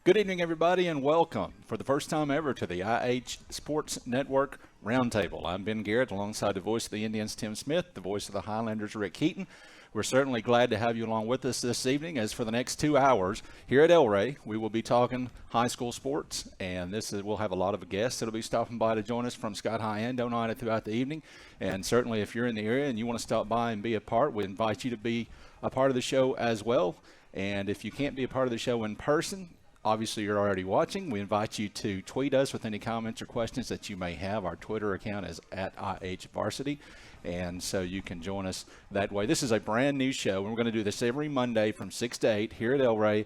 Good evening, everybody, and welcome for the first time ever to the IH Sports Network Roundtable. I'm Ben Garrett, alongside the voice of the Indians, Tim Smith, the voice of the Highlanders, Rick Heaton. We're certainly glad to have you along with us this evening, as for the next 2 hours here at El Rey, we will be talking high school sports, and we'll have a lot of guests that will be stopping by to join us from Scott High and Oneida throughout the evening. And certainly, if you're in the area and you want to stop by and be a part, we invite you to be a part of the show as well. And if you can't be a part of the show in person, obviously you're already watching, we invite you to tweet us with any comments or questions that you may have. Our Twitter account is at IHVarsity, and so you can join us that way. This is a brand new show, and we're going to do this every Monday from 6 to 8 here at El Rey.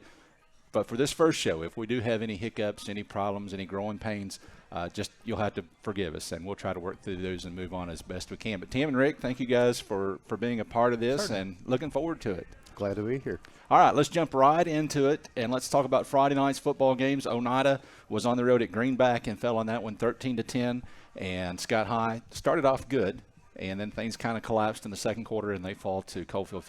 But for this first show, if we do have any hiccups, any problems, any growing pains, you'll have to forgive us, and we'll try to work through those and move on as best we can. But Tim and Rick, thank you guys for being a part of this, and looking forward to it. Glad to be here. All right, let's jump right into it, and let's talk about Friday night's football games. Oneida was on the road at Greenback and fell on that one 13-10, and Scott High started off good, and then things kind of collapsed in the second quarter, and they fall to Coalfield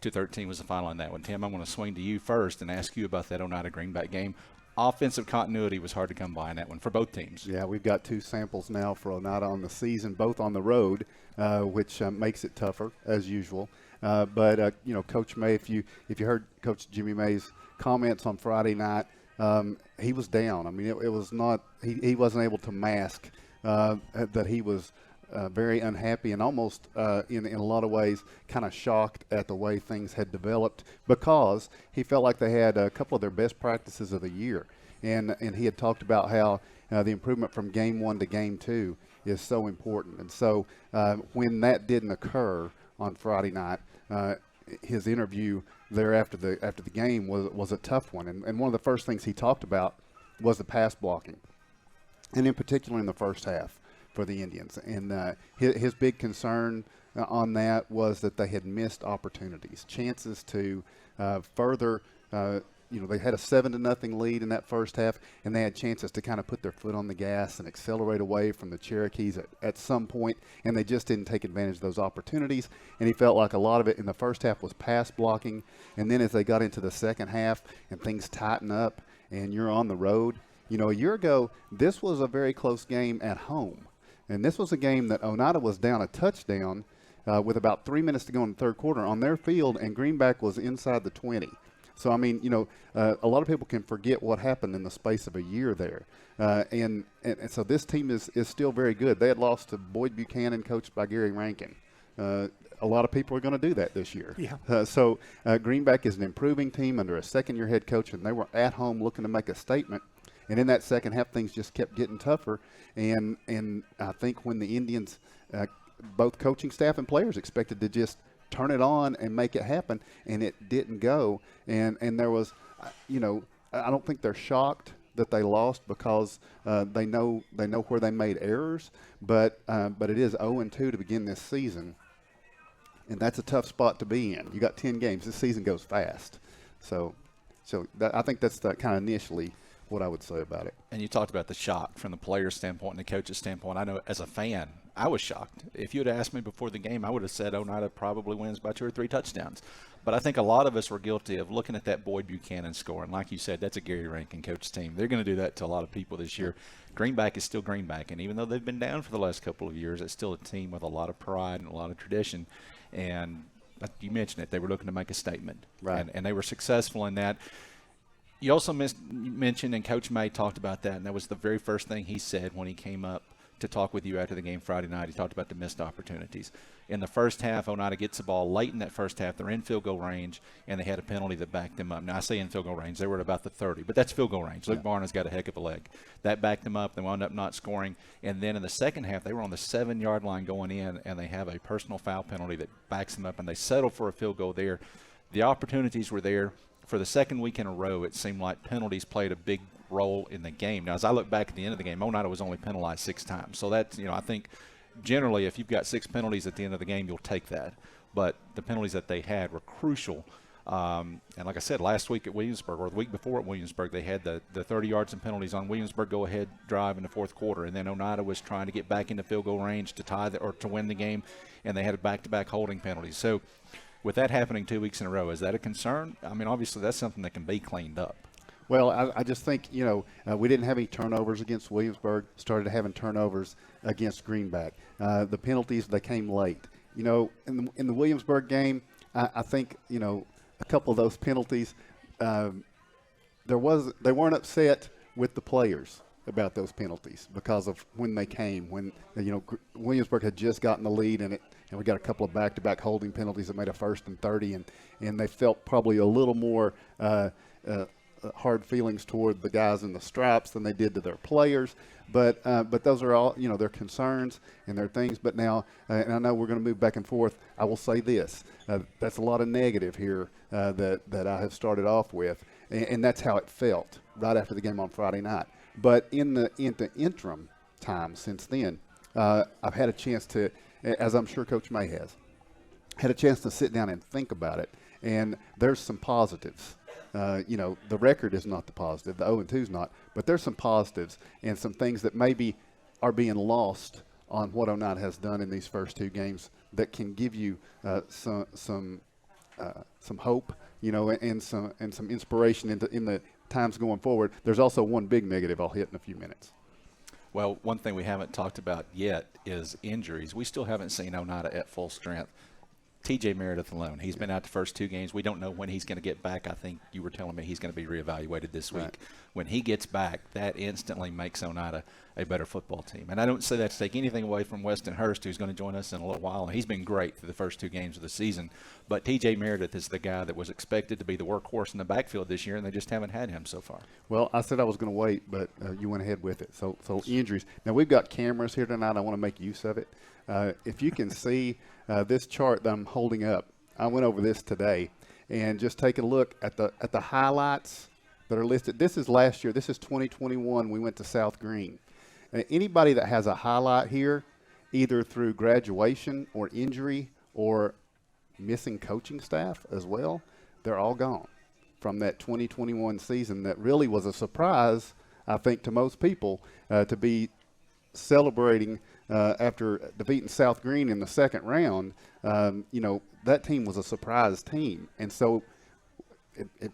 55-13 was the final on that one. Tim, I'm going to swing to you first and ask you about that Oneida Greenback game. Offensive continuity was hard to come by in that one for both teams. Yeah, we've got two samples now for Oneida on the season, both on the road, which makes it tougher as usual. But Coach May, if you heard Coach Jimmy May's comments on Friday night, he was down. I mean, it was not he wasn't able to mask that he was very unhappy and almost in a lot of ways kind of shocked at the way things had developed, because he felt like they had a couple of their best practices of the year. And he had talked about how the improvement from game 1 to game 2 is so important. And so when that didn't occur on Friday night, his interview there after the game was a tough one. And one of the first things he talked about was the pass blocking, and in particular in the first half for the Indians. And his big concern on that was that they had missed opportunities, chances to further they had a 7-0 lead in that first half, and they had chances to kind of put their foot on the gas and accelerate away from the Cherokees at some point, and they just didn't take advantage of those opportunities. And he felt like a lot of it in the first half was pass blocking, and then as they got into the second half and things tighten up and you're on the road, a year ago this was a very close game at home, and this was a game that Oneida was down a touchdown with about 3 minutes to go in the third quarter on their field, and Greenback was inside the 20. So, I mean, a lot of people can forget what happened in the space of a year there. And so this team is still very good. They had lost to Boyd Buchanan, coached by Gary Rankin. A lot of people are going to do that this year. Yeah. So Greenback is an improving team under a second-year head coach, and they were at home looking to make a statement. And in that second half, things just kept getting tougher. And I think when the Indians, both coaching staff and players, expected to just turn it on and make it happen, and it didn't go. And there was, I don't think they're shocked that they lost, because they know where they made errors. But it is 0-2 to begin this season, and that's a tough spot to be in. You got 10 games. This season goes fast. So I think that's kind of initially what I would say about it. And you talked about the shock from the player's standpoint and the coach's standpoint. I know as a fan, I was shocked. If you had asked me before the game, I would have said Oneida probably wins by 2 or 3 touchdowns. But I think a lot of us were guilty of looking at that Boyd Buchanan score. And like you said, that's a Gary Rankin coach team. They're going to do that to a lot of people this year. Greenback is still Greenback. And even though they've been down for the last couple of years, it's still a team with a lot of pride and a lot of tradition. And you mentioned it. They were looking to make a statement. Right. And they were successful in that. You also mentioned, and Coach May talked about that, and that was the very first thing he said when he came up to talk with you after the game Friday night. He talked about the missed opportunities. In the first half, Oneida gets the ball late in that first half. They're in field goal range, and they had a penalty that backed them up. Now, I say in field goal range. They were at about the 30, but that's field goal range. Luke Barnes got a heck of a leg. That backed them up. They wound up not scoring. And then in the second half, they were on the 7-yard line going in, and they have a personal foul penalty that backs them up, and they settle for a field goal there. The opportunities were there. For the second week in a row, it seemed like penalties played a big role in the game. Now, as I look back at the end of the game, Oneida was only penalized 6 times. So that's, I think generally if you've got 6 penalties at the end of the game, you'll take that. But the penalties that they had were crucial. And like I said, last week at Williamsburg, or the week before at Williamsburg, they had the 30 yards and penalties on Williamsburg go-ahead drive in the fourth quarter. And then Oneida was trying to get back into field goal range to or to win the game, and they had back-to-back holding penalties. So with that happening 2 weeks in a row, is that a concern? I mean, obviously that's something that can be cleaned up. Well, I just think, we didn't have any turnovers against Williamsburg, started having turnovers against Greenback. The penalties, they came late. In the Williamsburg game, I think, a couple of those penalties, they weren't upset with the players about those penalties because of when they came, when, Williamsburg had just gotten the lead and we got a couple of back-to-back holding penalties that made a 1st and 30, and they felt probably a little more hard feelings toward the guys in the stripes than they did to their players. But those are all, their concerns and their things. But now, and I know we're going to move back and forth, I will say this. That's a lot of negative here that I have started off with, and that's how it felt right after the game on Friday night. But in the interim time since then, I've had a chance to, as I'm sure Coach May has, had a chance to sit down and think about it. And there's some positives. The record is not the positive. The 0-2 is not. But there's some positives and some things that maybe are being lost on what Oneida has done in these first 2 games that can give you some hope, and some inspiration in the times going forward. There's also one big negative I'll hit in a few minutes. Well, one thing we haven't talked about yet is injuries. We still haven't seen Oneida at full strength. TJ Meredith alone. He's been out the first 2 games. We don't know when he's going to get back. I think you were telling me he's going to be reevaluated this week. Right. When he gets back, that instantly makes Oneida a better football team. And I don't say that to take anything away from Weston Hurst, who's going to join us in a little while. And he's been great through the first 2 games of the season. But TJ Meredith is the guy that was expected to be the workhorse in the backfield this year, and they just haven't had him so far. Well, I said I was going to wait, but you went ahead with it. So injuries. Now, we've got cameras here tonight. I want to make use of it. If you can see this chart that I'm holding up, I went over this today, and just take a look at the highlights that are listed. This is last year. This is 2021. We went to South Green. Anybody that has a highlight here, either through graduation or injury or missing coaching staff as well, they're all gone from that 2021 season that really was a surprise, I think, to most people to be celebrating after defeating South Green in the second round. That team was a surprise team. And so it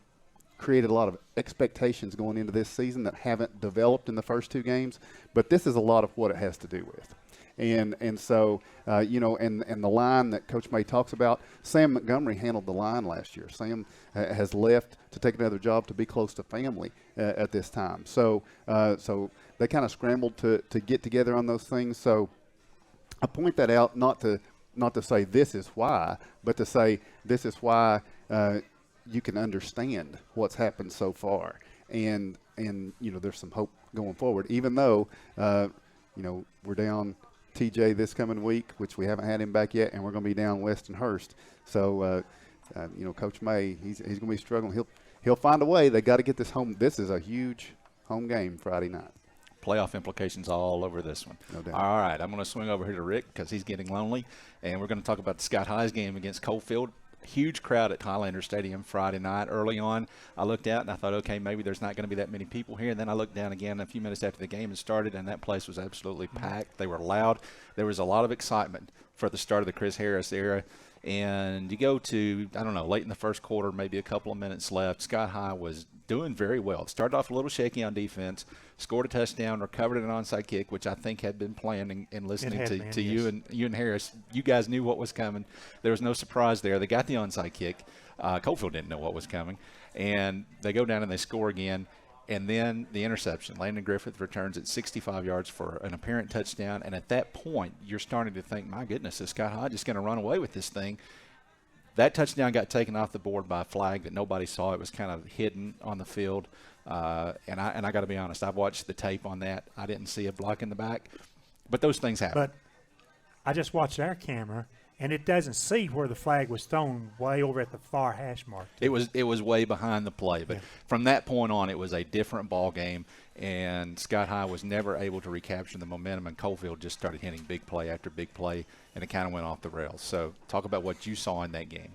created a lot of expectations going into this season that haven't developed in the first 2 games. But this is a lot of what it has to do with. And so, and the line that Coach May talks about, Sam Montgomery handled the line last year. Sam has left to take another job to be close to family at this time. So they kind of scrambled to get together on those things. So I point that out not to say this is why, but to say this is why you can understand what's happened so far. And there's some hope going forward, even though, we're down TJ this coming week, which we haven't had him back yet, and we're going to be down Weston Hurst. So, Coach May, he's going to be struggling. He'll find a way. They got to get this home. This is a huge home game Friday night. Playoff implications all over this one. No doubt. All right, I'm going to swing over here to Rick because he's getting lonely, and we're going to talk about the Scott High's game against Coalfield. Huge crowd at Highlander Stadium Friday night. Early on, I looked out and I thought, okay, maybe there's not going to be that many people here. And then I looked down again a few minutes after the game had started, and that place was absolutely packed. They were loud. There was a lot of excitement for the start of the Chris Harris era. And you go to, I don't know, late in the first quarter, maybe a couple of minutes left. Scott High was doing very well. It started off a little shaky on defense, scored a touchdown, recovered an onside kick, which I think had been planned and listening to you and Harris. You guys knew what was coming. There was no surprise there. They got the onside kick. Copeland didn't know what was coming. And they go down and they score again. And then the interception. Landon Griffith returns at 65 yards for an apparent touchdown. And at that point, you're starting to think, my goodness, is Scott High just going to run away with this thing? That touchdown got taken off the board by a flag that nobody saw. It was kind of hidden on the field. And I got to be honest, I've watched the tape on that. I didn't see a block in the back. But those things happen. But I just watched our camera, and it doesn't see where the flag was thrown way over at the far hash mark. It was way behind the play. But from that point on, it was a different ball game, and Scott High was never able to recapture the momentum, and Coalfield just started hitting big play after big play, and it kind of went off the rails. So talk about what you saw in that game.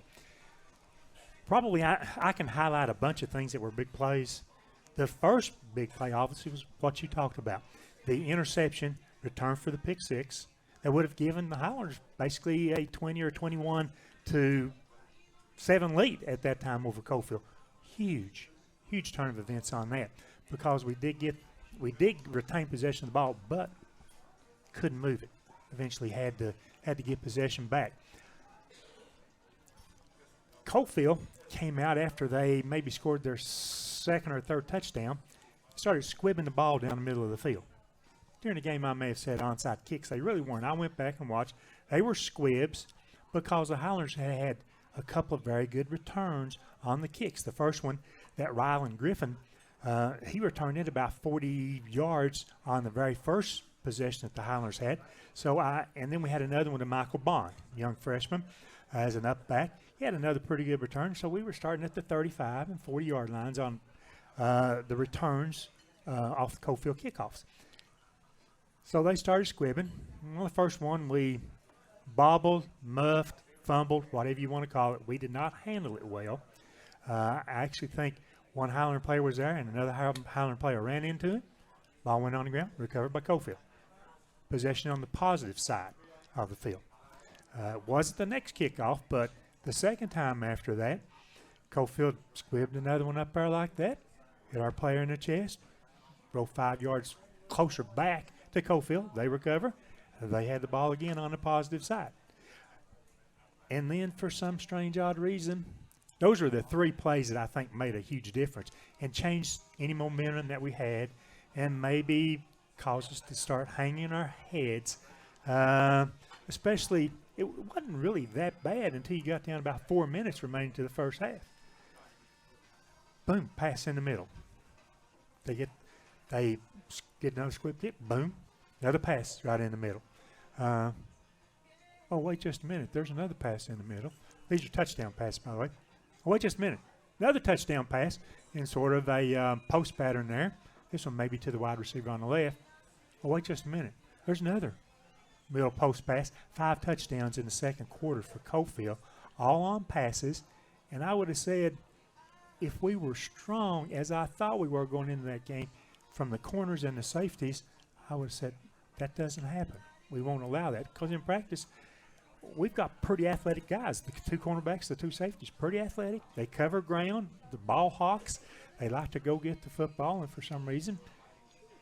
Probably I can highlight a bunch of things that were big plays. The first big play, obviously, was what you talked about. The interception, return for the pick six, that would have given the Highlanders basically a 20 or 21-7 lead at that time over Coalfield. Huge. huge turn of events on that, because we did retain possession of the ball, but couldn't move it. Eventually had to get possession back. Copeland came out after they maybe scored their second or third touchdown, started squibbing the ball down the middle of the field. During the game, I may have said onside kicks. They really weren't. I went back and watched. They were squibs because the Highlanders had a couple of very good returns on the kicks. The first one, that Rylan Griffin, he returned it about 40 yards on the very first possession that the Highlanders had. And then we had another one to Michael Bond, young freshman, as an up back. He had another pretty good return. So we were starting at the 35 and 40-yard lines on the returns off the Copeland kickoffs. So they started squibbing. Well, the first one we bobbled, muffed, fumbled, whatever you want to call it. We did not handle it well. I actually think one Highlander player was there and another Highlander player ran into it. Ball went on the ground, recovered by Copeland. Possession on the positive side of the field. It wasn't the next kickoff, but the second time after that, Copeland squibbed another one up there like that, hit our player in the chest, rolled 5 yards closer back to Copeland. They recover. They had the ball again on the positive side. And then for some strange, odd reason, those are the three plays that I think made a huge difference and changed any momentum that we had and maybe caused us to start hanging our heads. Especially, it wasn't really that bad until you got down about 4 minutes remaining to the first half. Boom, pass in the middle. They get another squib kick, boom, another pass right in the middle. Oh, wait just a minute. There's another pass in the middle. These are touchdown passes, by the way. Oh, wait just a minute. Another touchdown pass in sort of a post pattern there. This one maybe to the wide receiver on the left. Oh, wait just a minute. There's another middle post pass. 5 touchdowns in the second quarter for Copeland, all on passes. And I would have said if we were strong, as I thought we were going into that game, from the corners and the safeties, I would have said that doesn't happen. We won't allow that because in practice, we've got pretty athletic guys. The 2 cornerbacks, the 2 safeties, pretty athletic. They cover ground. The ball hawks, they like to go get the football, and for some reason,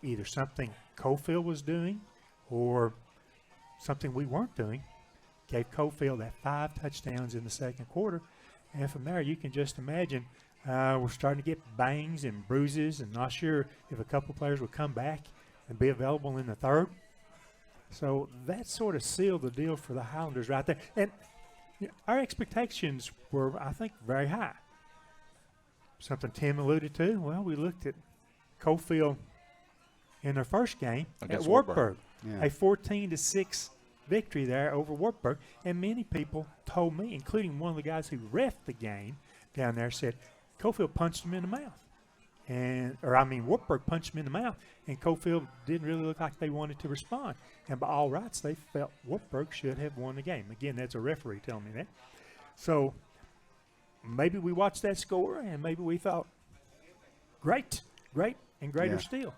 either something Copeland was doing or something we weren't doing gave Copeland that 5 touchdowns in the second quarter. And from there, you can just imagine we're starting to get bangs and bruises, and not sure if a couple players would come back and be available in the third. So that sort of sealed the deal for the Highlanders right there. And our expectations were, I think, very high. Something Tim alluded to, well, we looked at Copeland in their first game at Wartburg. Yeah. A 14-6 victory there over Wartburg. And many people told me, including one of the guys who reffed the game down there, said Copeland punched him in the mouth. Wartburg punched him in the mouth, and Copeland didn't really look like they wanted to respond. And by all rights, they felt Wartburg should have won the game. Again, that's a referee telling me that. So maybe we watched that score, and maybe we thought, great, and greater still.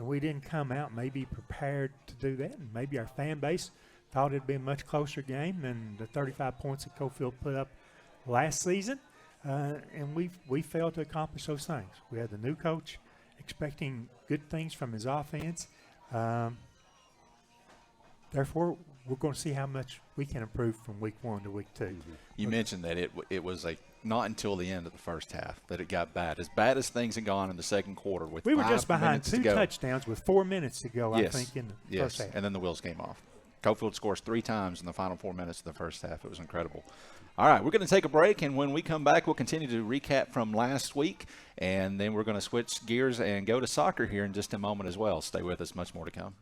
We didn't come out maybe prepared to do that, and maybe our fan base thought it'd be a much closer game than the 35 points that Copeland put up last season. And we failed to accomplish those things. We had the new coach expecting good things from his offense. Therefore, we're going to see how much we can improve from week 1 to week 2. Mm-hmm. You mentioned that it was not until the end of the first half that it got bad. As bad as things had gone in the second quarter with 5 minutes to go. We were just behind 2 touchdowns with 4 minutes to go, yes. I think, in the first half. And then the wheels came off. Copeland scores 3 times in the final 4 minutes of the first half. It was incredible. All right, we're going to take a break, and when we come back, we'll continue to recap from last week, and then we're going to switch gears and go to soccer here in just a moment as well. Stay with us. Much more to come.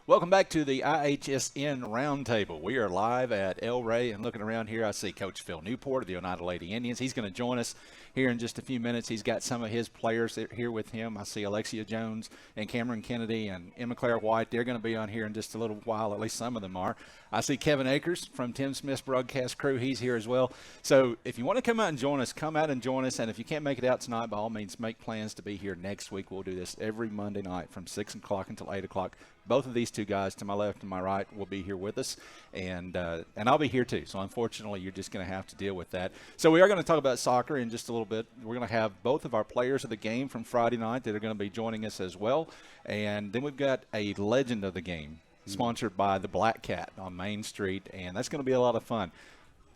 Welcome back to the IHSN Roundtable. We are live at El Rey, and looking around here, I see Coach Phil Newport of the Oneida Lady Indians. He's going to join us here here in just a few minutes. He's got some of his players here with him. I see Alexia Jones and Cameron Kennedy and Emma Claire White. They're going to be on here in just a little while. At least some of them are. I see Kevin Akers from Tim Smith's broadcast crew. He's here as well. So if you want to come out and join us, come out and join us. And if you can't make it out tonight, by all means, make plans to be here next week. We'll do this every Monday night from 6 o'clock until 8 o'clock. Both of these two guys to my left and my right will be here with us, and I'll be here too. So unfortunately, you're just going to have to deal with that. So we are going to talk about soccer in just a little bit. We're going to have both of our players of the game from Friday night that are going to be joining us as well. And then we've got a legend of the game sponsored by the Black Cat on Main Street, and that's going to be a lot of fun.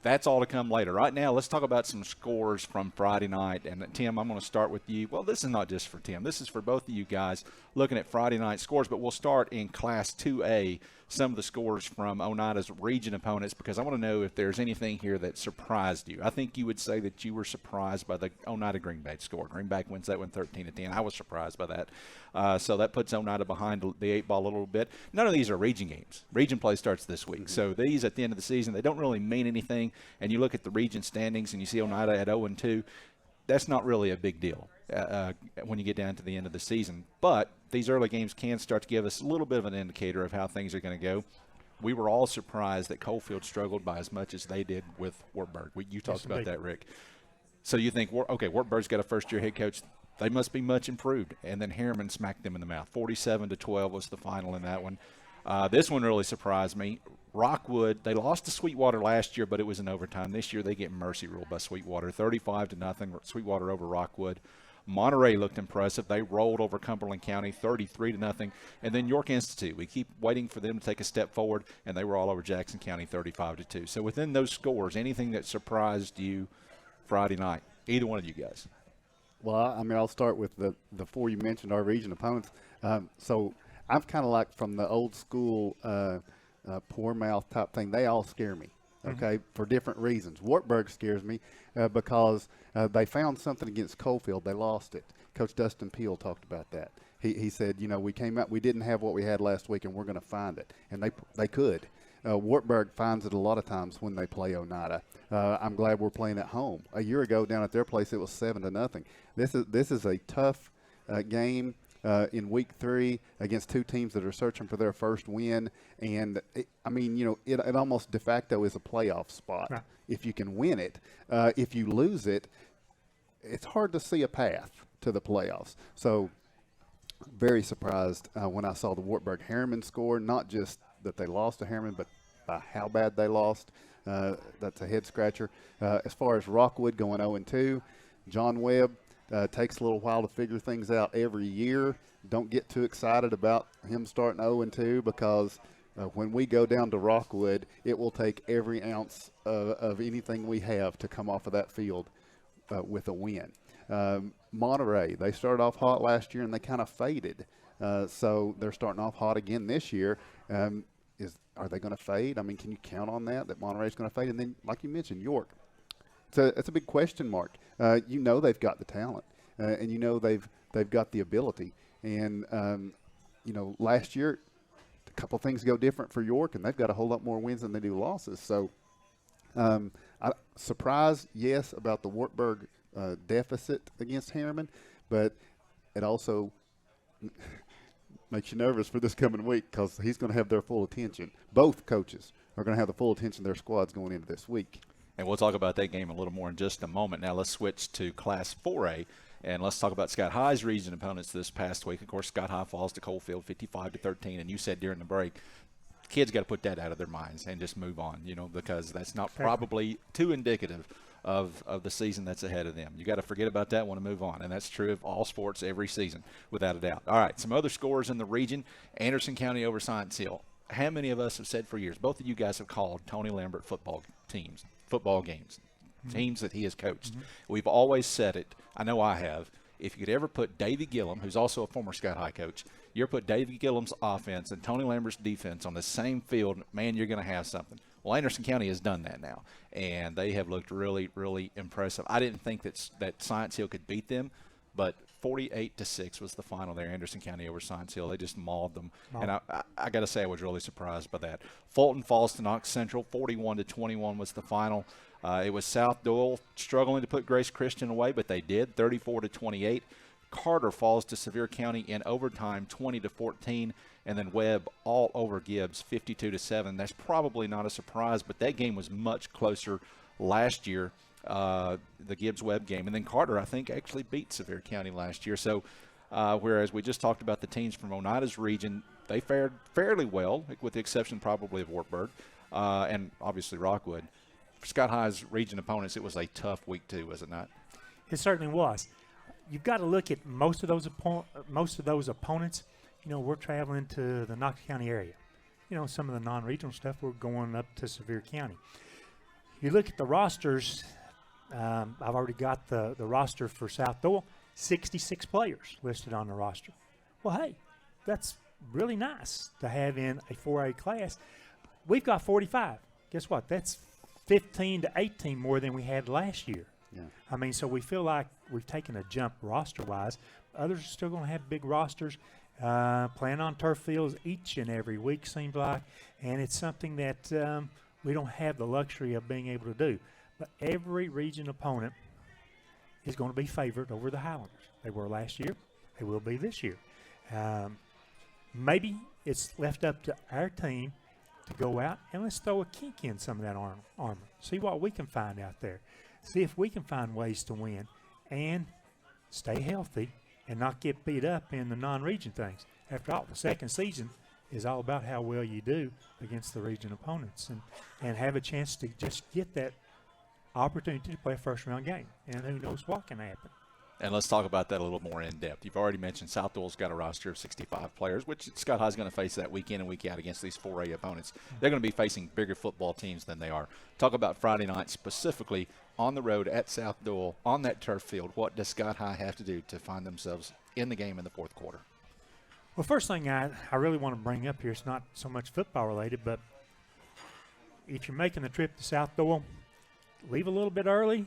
That's all to come later. Right now, let's talk about some scores from Friday night. And Tim, I'm going to start with you. Well, this is not just for Tim. This is for both of you guys looking at Friday night scores. But we'll start in Class 2A, some of the scores from Oneida's region opponents, because I want to know if there's anything here that surprised you. I think you would say that you were surprised by the Oneida Greenback score. Greenback wins that one 13-10. I was surprised by that. So that puts Oneida behind the 8 ball a little bit. None of these are region games. Region play starts this week. So these, at the end of the season, they don't really mean anything. And you look at the region standings and you see Oneida at 0-2. That's not really a big deal when you get down to the end of the season. But these early games can start to give us a little bit of an indicator of how things are going to go. We were all surprised that Coalfield struggled by as much as they did with Wartburg. You talked about that, Rick. So you think, okay, Wartburg's got a first-year head coach. They must be much improved. And then Harriman smacked them in the mouth. 47-12 was the final in that one. This one really surprised me. Rockwood, they lost to Sweetwater last year, but it was in overtime. This year they get mercy ruled by Sweetwater, 35-0. Sweetwater over Rockwood. Monterey looked impressive. They rolled over Cumberland County, 33-0. And then York Institute, we keep waiting for them to take a step forward, and they were all over Jackson County, 35-2. So within those scores, anything that surprised you Friday night? Either one of you guys. Well, I mean, I'll start with the four you mentioned, our region opponents. So I'm kind of like from the old school poor mouth type thing. They all scare me, okay, for different reasons. Wartburg scares me because they found something against Coalfield. They lost it. Coach Dustin Peel talked about that. He said, you know, we came out, we didn't have what we had last week, and we're going to find it. And they could. Wartburg finds it a lot of times when they play Oneida. I'm glad we're playing at home. A year ago down at their place, it was 7-0. This is a tough game in week 3 against two teams that are searching for their first win. And, it almost de facto is a playoff spot if you can win it. If you lose it, it's hard to see a path to the playoffs. So very surprised when I saw the Wartburg-Harriman score, not just that they lost to Harriman, but by how bad they lost. That's a head-scratcher. As far as Rockwood going 0-2, John Webb takes a little while to figure things out every year. Don't get too excited about him starting 0-2 because when we go down to Rockwood, it will take every ounce of anything we have to come off of that field with a win. Monterey, they started off hot last year and they kind of faded. So they're starting off hot again this year. Are they going to fade? I mean, can you count on that Monterey's going to fade? And then, like you mentioned, York. It's a big question mark. They've got the talent, and they've got the ability. And last year, a couple things go different for York, and they've got a whole lot more wins than they do losses. So, surprised, yes, about the Wartburg deficit against Harriman, but it also makes you nervous for this coming week because he's going to have their full attention. Both coaches are going to have the full attention of their squads going into this week. And we'll talk about that game a little more in just a moment. Now let's switch to Class 4A, and let's talk about Scott High's region opponents this past week. Of course, Scott High falls to Coalfield 55-13, and you said during the break, kids got to put that out of their minds and just move on, because that's not probably too indicative of the season that's ahead of them. You got to forget about that one and move on, and that's true of all sports every season, without a doubt. All right, some other scores in the region. Anderson County over Science Hill. How many of us have said for years, both of you guys have called Tony Lambert football games, teams that he has coached. We've always said it. I know I have. If you could ever put Davey Gillum, who's also a former Scott High coach, you ever put Davey Gillum's offense and Tony Lambert's defense on the same field, man, you're going to have something. Well, Anderson County has done that now, and they have looked really, really impressive. I didn't think that Science Hill could beat them, but 48-6 was the final there. Anderson County over Science Hill. They just mauled them. And I got to say, I was really surprised by that. Fulton falls to Knox Central. 41-21 was the final. It was South Doyle struggling to put Grace Christian away, but they did, 34-28. Carter falls to Sevier County in overtime, 20-14. And then Webb all over Gibbs, 52-7. That's probably not a surprise, but that game was much closer last year, the Gibbs-Webb game. And then Carter, I think, actually beat Sevier County last year. So whereas we just talked about the teams from Oneida's region, they fared fairly well, with the exception probably of Wartburg and obviously Rockwood. For Scott High's region opponents, it was a tough week too, was it not? It certainly was. You've got to look at most of those opponents. You know, we're traveling to the Knox County area. You know, some of the non-regional stuff, we're going up to Sevier County. You look at the rosters, I've already got the roster for South Doyle, 66 players listed on the roster. Well, hey, that's really nice to have in a 4A class. We've got 45. Guess what? That's 15 to 18 more than we had last year. Yeah. I mean, so we feel like we've taken a jump roster-wise. Others are still going to have big rosters. Playing on turf fields each and every week, seems like, and it's something that we don't have the luxury of being able to do. But every region opponent is going to be favored over the Highlanders. They were last year. They will be this year. Maybe it's left up to our team to go out and let's throw a kink in some of that armor. See what we can find out there. See if we can find ways to win and stay healthy and not get beat up in the non-region things. After all, the second season is all about how well you do against the region opponents and have a chance to just get that opportunity to play a first-round game. And who knows what can happen. And let's talk about that a little more in depth. You've already mentioned South Doyle's got a roster of 65 players, which Scott High's going to face that week in and week out against these 4A opponents. They're going to be facing bigger football teams than they are. Talk about Friday night specifically on the road at South Doyle on that turf field. What does Scott High have to do to find themselves in the game in the fourth quarter? Well, first thing I really want to bring up here, it's not so much football related, but if you're making the trip to South Doyle, leave a little bit early.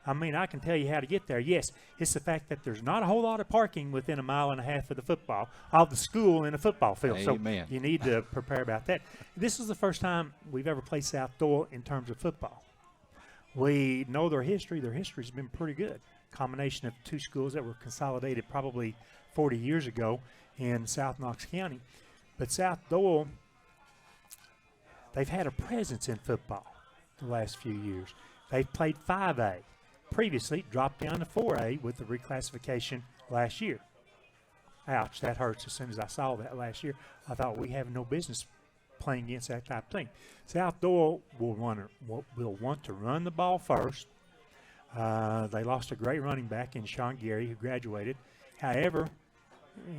I mean, I can tell you how to get there. Yes, it's the fact that there's not a whole lot of parking within a mile and a half of the school in a football field. Amen. So you need to prepare about that. This is the first time we've ever played South Doyle in terms of football. We know their history. Their history's been pretty good. Combination of two schools that were consolidated probably 40 years ago in South Knox County. But South Doyle, they've had a presence in football the last few years. They've played 5A. Previously dropped down to 4A with the reclassification last year. Ouch, that hurts. As soon as I saw that last year, I thought we have no business playing against that type of team. South Doyle will want to run the ball first. They lost a great running back in Sean Gary, who graduated. However,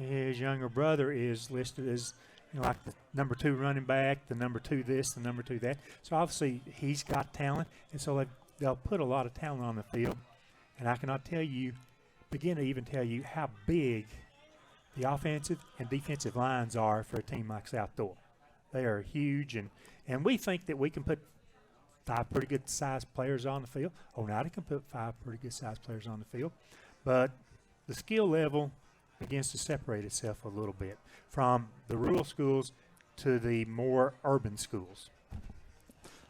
his younger brother is listed as like the number 2 running back, the number 2 this, the number 2 that. So obviously he's got talent, and so they'll put a lot of talent on the field. And I cannot begin to even tell you how big the offensive and defensive lines are for a team like South Doyle. They are huge, and we think that we can put 5 pretty good-sized players on the field. Oneida can put 5 pretty good-sized players on the field. But the skill level begins to separate itself a little bit from the rural schools to the more urban schools.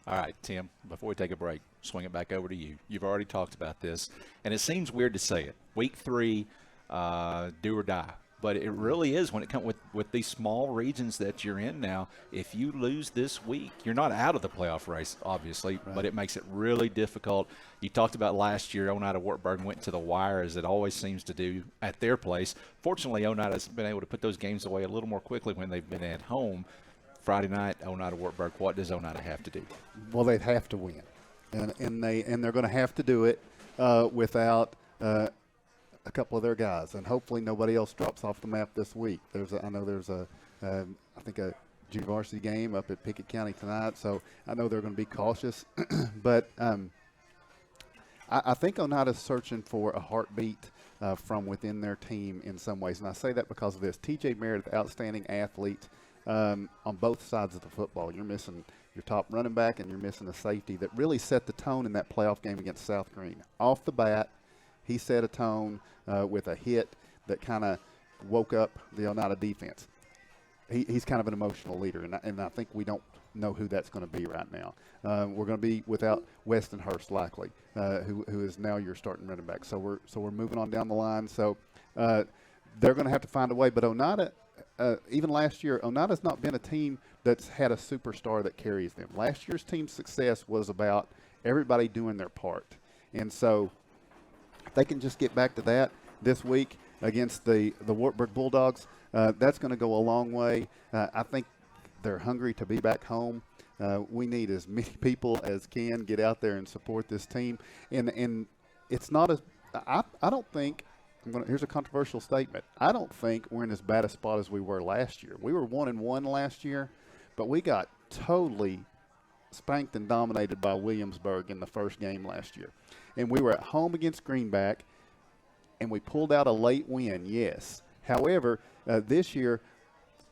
All right, Tim, before we take a break, swing it back over to you. You've already talked about this, and it seems weird to say it. Week 3, do or die. But it really is when it comes with these small regions that you're in now. If you lose this week, you're not out of the playoff race, obviously, right, but it makes it really difficult. You talked about last year, Oneida Wartburg went to the wire, as it always seems to do at their place. Fortunately, Oneida's been able to put those games away a little more quickly when they've been at home. Friday night, Oneida Wartburg, what does Oneida have to do? Well, they'd have to win, and they're going to have to do it without a couple of their guys, and hopefully nobody else drops off the map this week. I know there's a junior varsity game up at Pickett County tonight, so I know they're going to be cautious. But I think Oneida's searching for a heartbeat from within their team in some ways, and I say that because of this. T.J. Meredith, outstanding athlete on both sides of the football. You're missing your top running back, and you're missing a safety that really set the tone in that playoff game against South Green. Off the bat, he set a tone with a hit that kind of woke up the Oneida defense. He's kind of an emotional leader, and I think we don't know who that's going to be right now. We're going to be without Weston Hurst likely, who is now your starting running back. So we're moving on down the line. So they're going to have to find a way. But Oneida, even last year, Oneida's not been a team that's had a superstar that carries them. Last year's team's success was about everybody doing their part. And so if they can just get back to that this week against the Wartburg Bulldogs, that's going to go a long way. I think they're hungry to be back home. We need as many people as can get out there and support this team. And it's not as I don't think here's a controversial statement. I don't think we're in as bad a spot as we were last year. We were 1-1 last year, but we got totally spanked and dominated by Williamsburg in the first game last year. And we were at home against Greenback, and we pulled out a late win, yes. However, this year,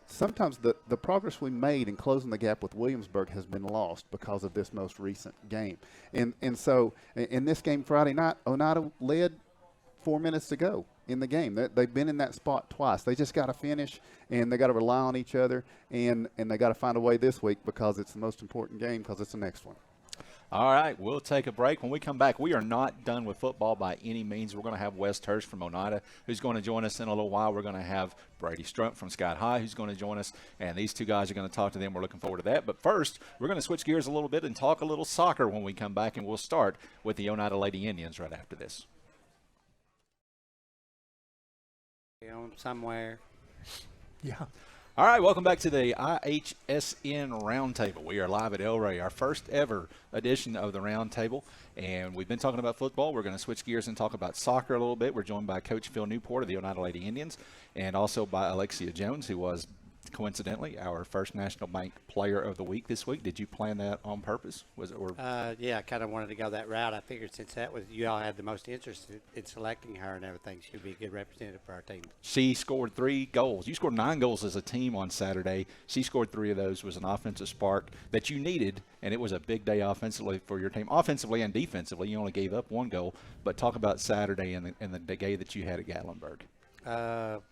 sometimes the progress we made in closing the gap with Williamsburg has been lost because of this most recent game. And so in this game Friday night, Oneida led 4 minutes to go in the game. They've been in that spot twice. They just got to finish, and they got to rely on each other, and they got to find a way this week because it's the most important game because it's the next one. All right, we'll take a break. When we come back, we are not done with football by any means. We're going to have West Hurst from Oneida, who's going to join us in a little while. We're going to have Brady Strump from Scott High, who's going to join us, and these two guys are going to talk to them. We're looking forward to that. But first, we're going to switch gears a little bit and talk a little soccer when we come back, and we'll start with the Oneida Lady Indians right after this. Somewhere. Yeah. All right, welcome back to the IHSN Roundtable. We are live at El Rey, our first ever edition of the Roundtable, and we've been talking about football. We're going to switch gears and talk about soccer a little bit. We're joined by Coach Phil Newport of the Oneida Lady Indians, and also by Alexia Jones, who was coincidentally our first National Bank Player of the Week this week. Did you plan that on purpose? Was it? Or Yeah, I kind of wanted to go that route. I figured since that was you all had the most interest in selecting her and everything, she would be a good representative for our team. She scored 3 goals. You scored 9 goals as a team on Saturday. She scored 3 of those. Was an offensive spark that you needed, and it was a big day offensively for your team, offensively and defensively. You only gave up 1 goal, but talk about Saturday and the day that you had at Gatlinburg.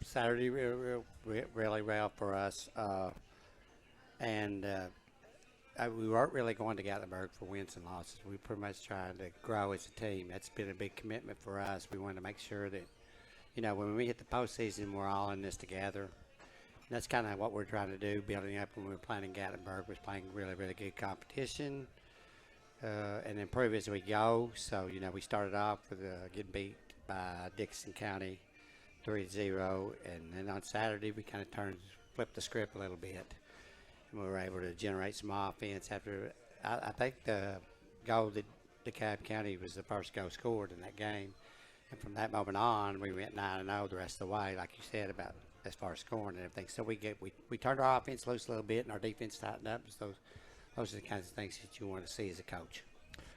Saturday really well for us, and we weren't really going to Gatlinburg for wins and losses. We were pretty much trying to grow as a team. That's been a big commitment for us. We wanted to make sure that, when we hit the postseason, we're all in this together. And that's kind of what we're trying to do, building up when we were playing in Gatlinburg, was playing really, really good competition and improve as we go. So, we started off with getting beat by Dixon County 3-0, and then on Saturday we kind of flipped the script a little bit, and we were able to generate some offense after. I think the goal that DeKalb County was the first goal scored in that game, and from that moment on we went 9-0 the rest of the way, like you said, about as far as scoring and everything. So we turned our offense loose a little bit, and our defense tightened up. So those are the kinds of things that you want to see as a coach.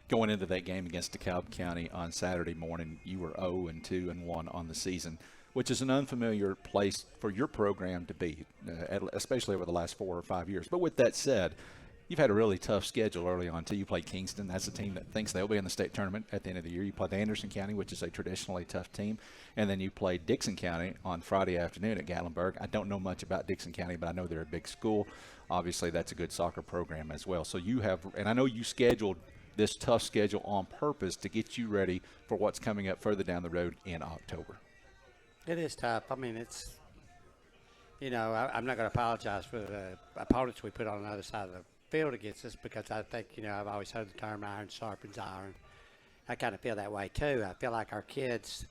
Going into that game against DeKalb County on Saturday morning, you were 0-2-1 on the season, which is an unfamiliar place for your program to be, especially over the last 4 or 5 years. But with that said, you've had a really tough schedule early on, too. You played Kingston. That's a team that thinks they'll be in the state tournament at the end of the year. You played Anderson County, which is a traditionally tough team. And then you played Dixon County on Friday afternoon at Gatlinburg. I don't know much about Dixon County, but I know they're a big school. Obviously, that's a good soccer program as well. So you have – and I know you scheduled this tough schedule on purpose to get you ready for what's coming up further down the road in October. It is tough. I mean, it's, I'm not going to apologize for the opponents we put on the other side of the field against us, because I think, I've always heard the term iron sharpens iron. I kind of feel that way too. I feel like our kids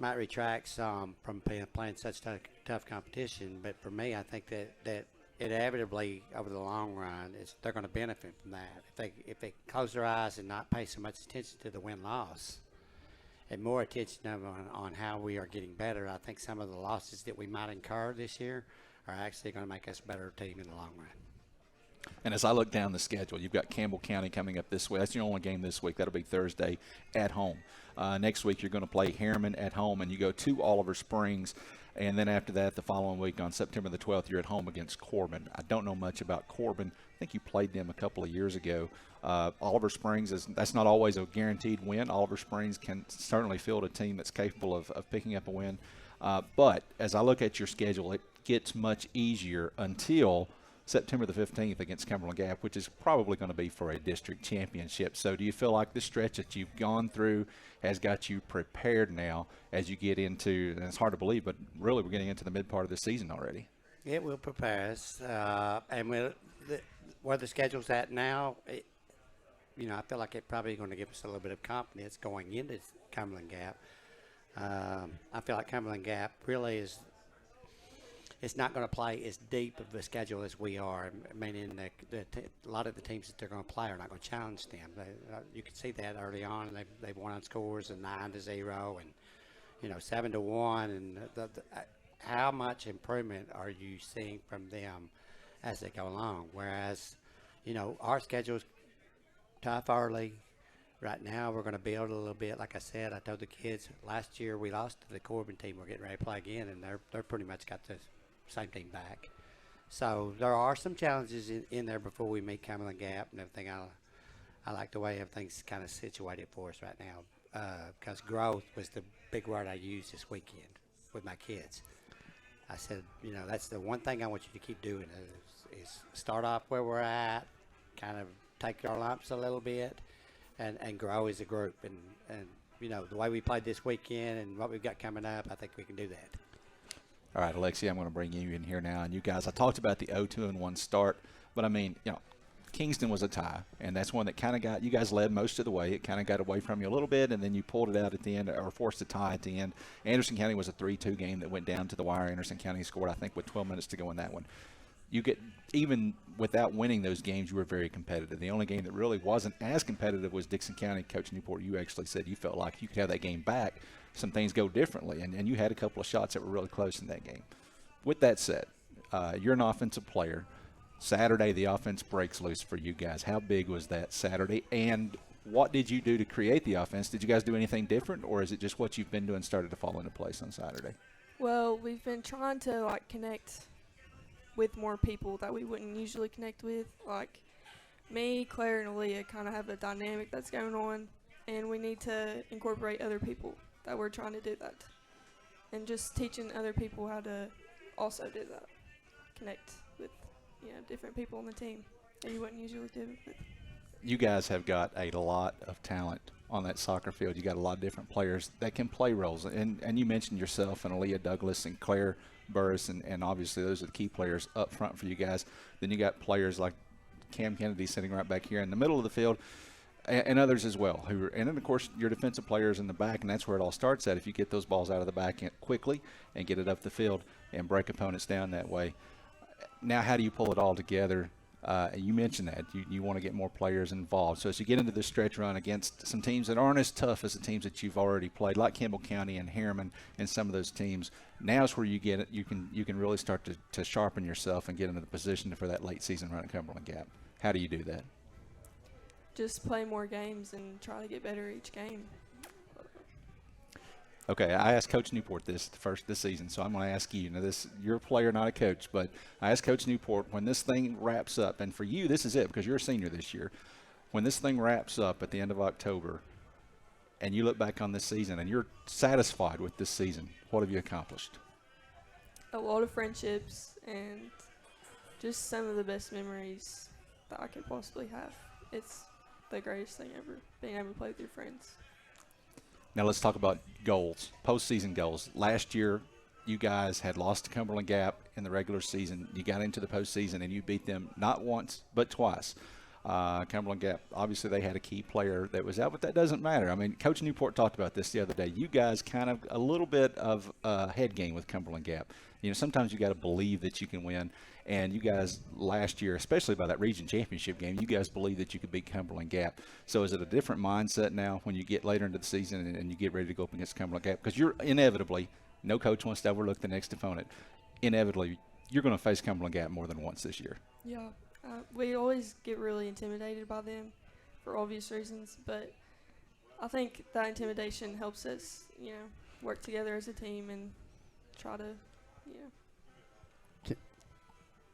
might retract some from playing such tough competition, but for me, I think that inevitably over the long run, they're going to benefit from that. If they close their eyes and not pay so much attention to the win-loss, and more attention on how we are getting better, I think some of the losses that we might incur this year are actually going to make us a better team in the long run. And as I look down the schedule, you've got Campbell County coming up this week. That's your only game this week. That'll be Thursday at home. Next week you're going to play Harriman at home, and you go to Oliver Springs. And then after that, the following week on September the 12th, you're at home against Corbin. I don't know much about Corbin. I think you played them a couple of years ago. Oliver Springs, that's not always a guaranteed win. Oliver Springs can certainly field a team that's capable of picking up a win. But as I look at your schedule, it gets much easier until September the 15th against Cumberland Gap, which is probably going to be for a district championship. So do you feel like the stretch that you've gone through has got you prepared now as you get into, and it's hard to believe, but really we're getting into the mid part of the season already? It will prepare us. And where the schedule's at now, I feel like it's probably going to give us a little bit of confidence going into Cumberland Gap. I feel like Cumberland Gap really is – it's not going to play as deep of a schedule as we are. Meaning a lot of the teams that they're going to play are not going to challenge them. You can see that early on. They've won on scores of 9-0 and 7-1. And how much improvement are you seeing from them as they go along? Whereas, our schedule's tough early. Right now, we're going to build a little bit. Like I said, I told the kids last year we lost to the Corbin team. We're getting ready to play again, and they're pretty much got the same team back. So there are some challenges in there before we meet Cumberland Gap and everything. I like the way everything's kind of situated for us right now, because growth was the big word I used this weekend with my kids. I said, that's the one thing I want you to keep doing is start off where we're at, kind of take our lumps a little bit, and grow as a group. And the way we played this weekend and what we've got coming up, I think we can do that. All right, Alexia, I'm going to bring you in here now. And you guys, I talked about the 0-2-1 start, but I mean, Kingston was a tie, and that's one that kind of got – you guys led most of the way. It kind of got away from you a little bit, and then you pulled it out at the end or forced a tie at the end. Anderson County was a 3-2 game that went down to the wire. Anderson County scored, I think, with 12 minutes to go in that one. You get – even without winning those games, you were very competitive. The only game that really wasn't as competitive was Dixon County. Coach Newport, you actually said you felt like you could have that game back. Some things go differently, and you had a couple of shots that were really close in that game. With that said, you're an offensive player. Saturday, the offense breaks loose for you guys. How big was that Saturday, and what did you do to create the offense? Did you guys do anything different, or is it just what you've been doing started to fall into place on Saturday? Well, we've been trying to connect with more people that we wouldn't usually connect with. Like me, Claire, and Aaliyah kind of have a dynamic that's going on, and we need to incorporate other people that we're trying to do that, and just teaching other people how to also do that, connect with different people on the team that you wouldn't usually do with. You guys have got a lot of talent on that soccer field. You got a lot of different players that can play roles, and you mentioned yourself and Aaliyah Douglas and Claire Burris, and obviously those are the key players up front for you guys. Then you got players like Cam Kennedy sitting right back here in the middle of the field, and others as well. And then, of course, your defensive players in the back, and that's where it all starts at. If you get those balls out of the back quickly and get it up the field and break opponents down that way. Now, how do you pull it all together? You mentioned that. You want to get more players involved. So as you get into this stretch run against some teams that aren't as tough as the teams that you've already played, like Campbell County and Harriman and some of those teams, now's where you get it. You can really start to sharpen yourself and get into the position for that late season run at Cumberland Gap. How do you do that? Just play more games and try to get better each game. Okay, I asked Coach Newport this season, so I'm going to ask you. Now, you're a player, not a coach, but I asked Coach Newport, when this thing wraps up, and for you, this is it because you're a senior this year. When this thing wraps up at the end of October, and you look back on this season, and you're satisfied with this season, what have you accomplished? A lot of friendships and just some of the best memories that I could possibly have. It's the greatest thing ever, being able to play with your friends. Now let's talk about goals, postseason goals. Last year, you guys had lost to Cumberland Gap in the regular season. You got into the postseason, and you beat them not once but twice. Cumberland Gap, obviously they had a key player that was out, but that doesn't matter. I mean, Coach Newport talked about this the other day. You guys kind of a little bit of head game with Cumberland Gap. Sometimes you got to believe that you can win. And you guys last year, especially by that region championship game, you guys believed that you could beat Cumberland Gap. So is it a different mindset now when you get later into the season and you get ready to go up against Cumberland Gap? Because you're inevitably, no coach wants to overlook the next opponent. Inevitably, you're going to face Cumberland Gap more than once this year. Yeah, we always get really intimidated by them for obvious reasons, but I think that intimidation helps us, work together as a team and try to Yeah.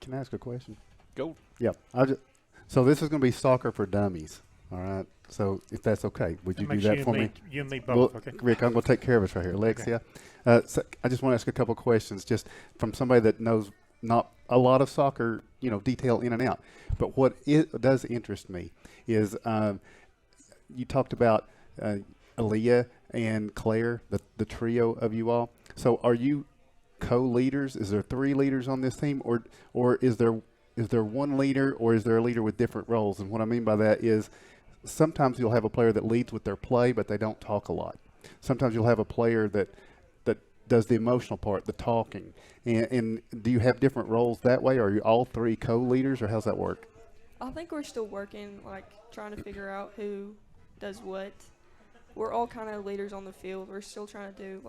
Can I ask a question? Go. Yeah. So this is going to be soccer for dummies. All right. So if that's okay, would you do that for me? You and me both. Well, Okay. Rick, I'm going to take care of us right here. Alexia, so I just want to ask a couple questions, just from somebody that knows not a lot of soccer, detail in and out. But what it does interest me is you talked about Aaliyah and Claire, the trio of you all. So are you co-leaders? Is there 3 leaders on this team, or is there one leader, or is there a leader with different roles? And what I mean by that is sometimes you'll have a player that leads with their play, but they don't talk a lot. Sometimes you'll have a player that does the emotional part, the talking. And do you have different roles that way? Or are you all 3 co-leaders, or how's that work? I think we're still working, trying to figure out who does what. We're all kind of leaders on the field. We're still trying to do,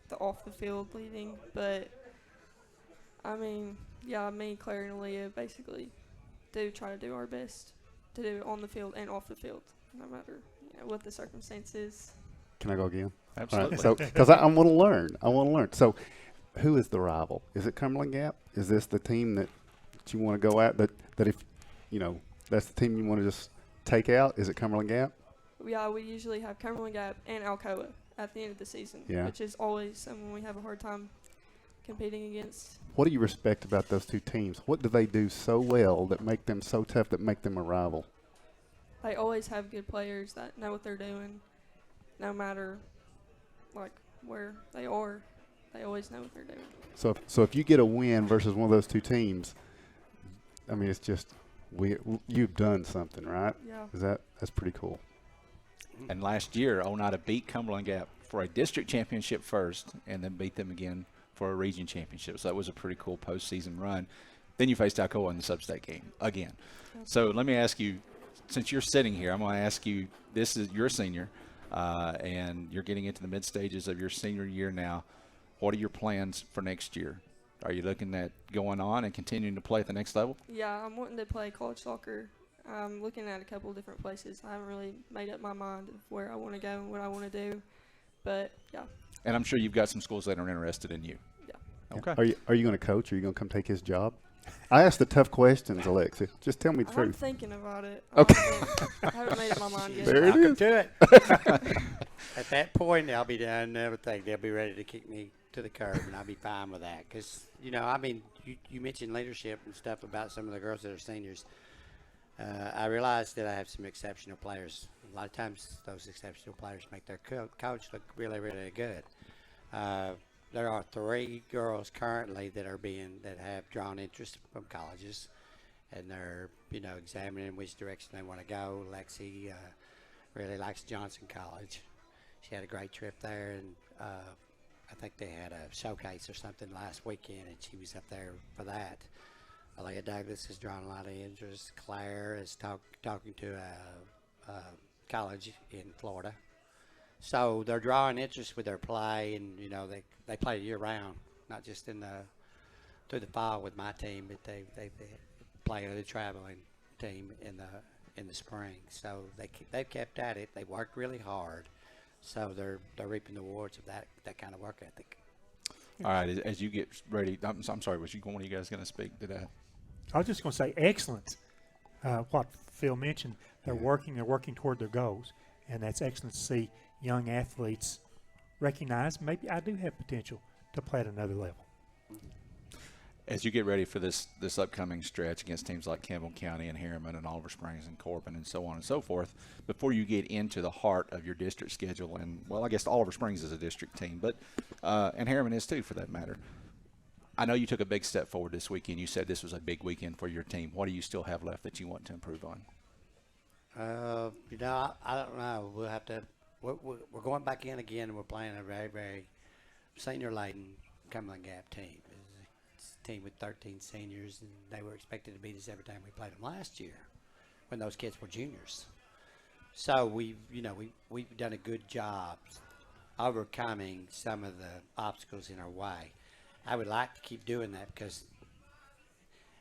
the off-the-field leading. But, me, Claire, and Aaliyah basically do try to do our best to do it on the field and off the field, no matter what the circumstances. Can I go again? Absolutely. All right, so, because I want to learn. So, who is the rival? Is it Cumberland Gap? Is this the team that you want to go at? That if that's the team you want to just take out? Is it Cumberland Gap? Yeah, we usually have Cumberland Gap and Alcoa at the end of the season, which is always someone we have a hard time competing against. What do you respect about those 2 teams? What do they do so well that make them so tough, that make them a rival? They always have good players that know what they're doing, no matter where they are. They always know what they're doing. So if you get a win versus one of those 2 teams, it's just you've done something, right? Yeah. That's pretty cool. And last year, Oneida beat Cumberland Gap for a district championship first, and then beat them again for a region championship. So that was a pretty cool postseason run. Then you faced Alcoa in the sub-state game again. So let me ask you, since you're sitting here, I'm going to ask you, you're a senior, and you're getting into the mid-stages of your senior year now. What are your plans for next year? Are you looking at going on and continuing to play at the next level? Yeah, I'm wanting to play college soccer. I'm looking at a couple of different places. I haven't really made up my mind of where I want to go and what I want to do. But, yeah. And I'm sure you've got some schools that are interested in you. Yeah. Okay. Are you going to coach, or are you going to come take his job? I asked the tough questions, Alexia. Just tell me the I'm truth. thinking about it. Okay. I haven't made up my mind yet. There it Welcome is. to it. At that point, I'll be done and everything. They'll be ready to kick me to the curb, and I'll be fine with that. Because, you mentioned leadership and stuff about some of the girls that are seniors. I realize that I have some exceptional players. A lot of times those exceptional players make their coach look really, really good. There are 3 girls currently that have drawn interest from colleges, and they're, examining which direction they want to go. Lexi really likes Johnson College. She had a great trip there, and I think they had a showcase or something last weekend, and she was up there for that. Aaliyah Douglas has drawn a lot of interest. Claire is talking to a college in Florida. So they're drawing interest with their play, and they play year round, not just through the fall with my team, but they play with a traveling team in the spring. So they've kept at it. They worked really hard, so they're reaping the rewards of that kind of work ethic. All right, as you get ready, I'm sorry, one of you guys going to speak? I was just going to say excellent. What Phil mentioned, they're working toward their goals, and that's excellent to see young athletes recognize maybe I do have potential to play at another level. As you get ready for this upcoming stretch against teams like Campbell County and Harriman and Oliver Springs and Corbin and so on and so forth, before you get into the heart of your district schedule, and, well, I guess Oliver Springs is a district team, but and Harriman is too, for that matter. I know you took a big step forward this weekend. You said this was a big weekend for your team. What do you still have left that you want to improve on? I don't know. We'll have to. We're going back in again, and we're playing a very, very senior-laden Cumberland Gap team. It's a team with 13 seniors, and they were expected to beat us every time we played them last year, when those kids were juniors. So we've done a good job overcoming some of the obstacles in our way. I would like to keep doing that, because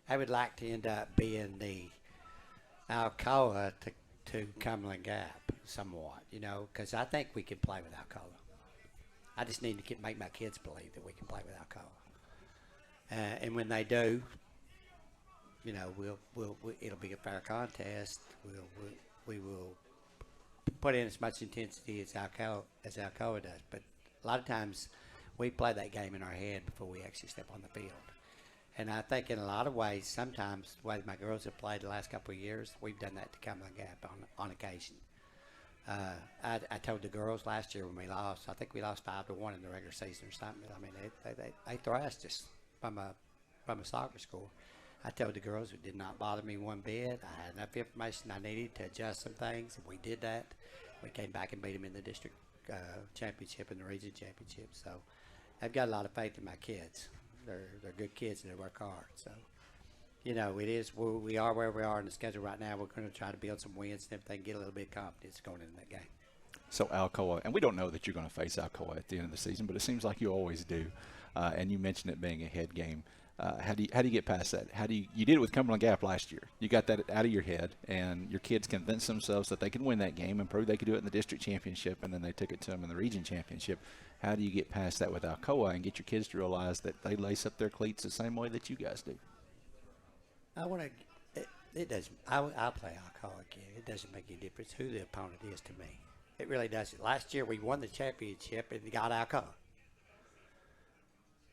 I would like to end up being the Alcoa to Cumberland Gap somewhat, because I think we can play with Alcoa. I just need to make my kids believe that we can play with Alcoa. And when they do, it'll be a fair contest. We will put in as much intensity as Alcoa does. But a lot of times we play that game in our head before we actually step on the field. And I think in a lot of ways, sometimes the way my girls have played the last couple of years, we've done that to Cumberland Gap on occasion. I told the girls last year when we lost, I think we lost 5-1 in the regular season or something. I mean, they thrashed us from a soccer score. I told the girls it did not bother me one bit. I had enough information I needed to adjust some things, and we did that. We came back and beat them in the district championship and the region championship. So I've got a lot of faith in my kids. They're good kids and they work hard. So, we are where we are in the schedule right now. We're going to try to build some wins and everything, get a little bit of confidence going into that game. So Alcoa, and we don't know that you're going to face Alcoa at the end of the season, but it seems like you always do. And you mentioned it being a head game. How do you get past that? You did it with Cumberland Gap last year. You got that out of your head, and your kids convinced themselves that they could win that game and prove they could do it in the district championship, and then they took it to them in the region championship. How do you get past that with Alcoa and get your kids to realize that they lace up their cleats the same way that you guys do? It doesn't. I'll play Alcoa again. It doesn't make any difference who the opponent is to me. It really doesn't. Last year we won the championship and got Alcoa.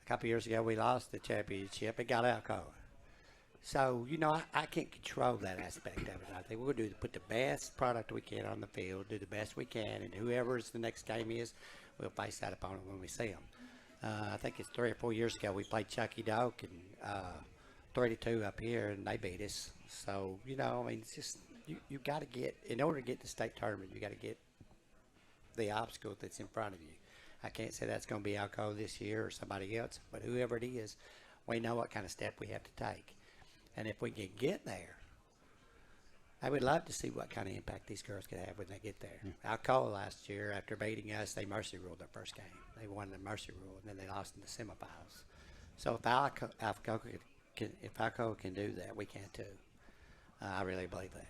A couple years ago we lost the championship and got Alcoa. So, I can't control that aspect of it. I think we're going to put the best product we can on the field, do the best we can, and whoever's the next game is, we'll face that opponent when we see them. I think it's 3 or 4 years ago we played Chucky Doak and 3-2 up here, and they beat us. So, it's just you got to get, in order to get to the state tournament, you got to get the obstacle that's in front of you. I can't say that's going to be Alcoa this year or somebody else, but whoever it is, we know what kind of step we have to take. And if we can get there, I would love to see what kind of impact these girls could have when they get there. Alcoa last year, after beating us, they mercy ruled their first game. They won the mercy rule, and then they lost in the semifinals. So if Alcoa can do that, we can too. I really believe that.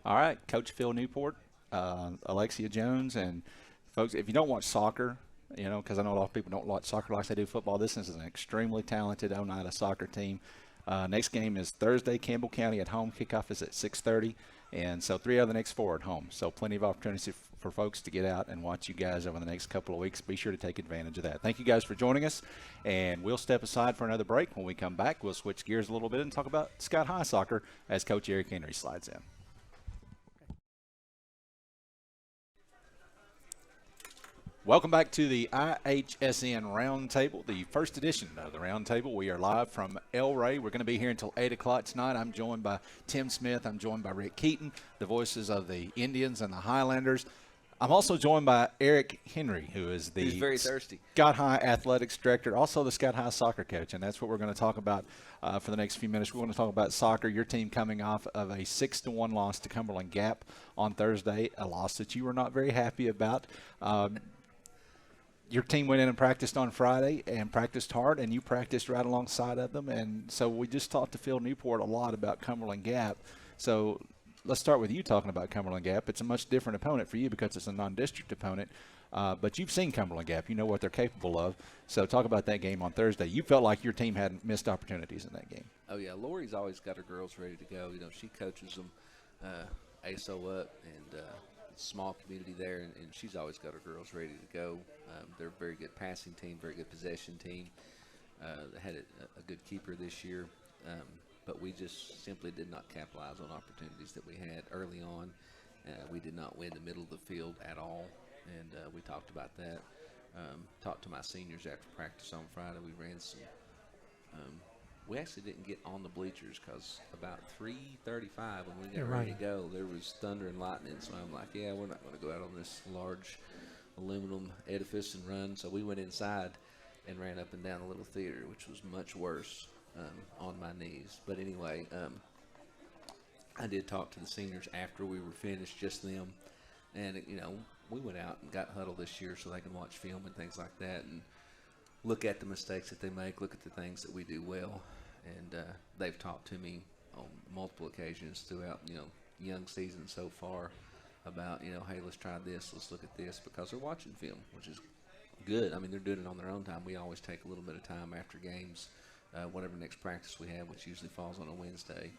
All right, Coach Phil Newport, Alexia Jones, and folks, if you don't watch soccer, because I know a lot of people don't watch soccer like they do football, this is an extremely talented Oneida soccer team. Next game is Thursday, Campbell County at home. Kickoff is at 6:30, and so 3 out of the next 4 at home. So plenty of opportunity for folks to get out and watch you guys over the next couple of weeks. Be sure to take advantage of that. Thank you guys for joining us, and we'll step aside for another break. When we come back, we'll switch gears a little bit and talk about Scott High soccer as Coach Eric Henry slides in. Welcome back to the IHSN Roundtable, the first edition of the Roundtable. We are live from El Rey. We're going to be here until 8 o'clock tonight. I'm joined by Tim Smith. I'm joined by Rick Keaton, the voices of the Indians and the Highlanders. I'm also joined by Eric Henry, who is the He's very thirsty. Scott High Athletics Director, also the Scott High soccer coach, and that's what we're going to talk about for the next few minutes. We're going to talk about soccer. Your team coming off of a 6-1 loss to Cumberland Gap on Thursday, a loss that you were not very happy about. Your team went in and practiced on Friday and practiced hard, and you practiced right alongside of them. And so we just talked to Phil Newport a lot about Cumberland Gap. So let's start with you talking about Cumberland Gap. It's a much different opponent for you because it's a non-district opponent. But you've seen Cumberland Gap. You know what they're capable of. So talk about that game on Thursday. You felt like your team had missed opportunities in that game. Oh, yeah. Lori's always got her girls ready to go. She coaches them ASO up and small community there, and she's always got her girls ready to go. They're a very good passing team, very good possession team. They had a good keeper this year, but we just simply did not capitalize on opportunities that we had early on. We did not win the middle of the field at all, and we talked about that. Talked to my seniors after practice on Friday. We ran some we actually didn't get on the bleachers because about 3:35 when we got ready to go, there was thunder and lightning. So I'm like, yeah, we're not going to go out on this large aluminum edifice and run. So we went inside and ran up and down the little theater, which was much worse on my knees. But anyway, I did talk to the seniors after we were finished, just them. And, we went out and got huddled this year so they can watch film and things like that and look at the mistakes that they make, look at the things that we do well. And they've talked to me on multiple occasions throughout, young season so far about, hey, let's try this, let's look at this, because they're watching film, which is good. I mean, they're doing it on their own time. We always take a little bit of time after games whatever next practice we have, which usually falls on a Wednesday,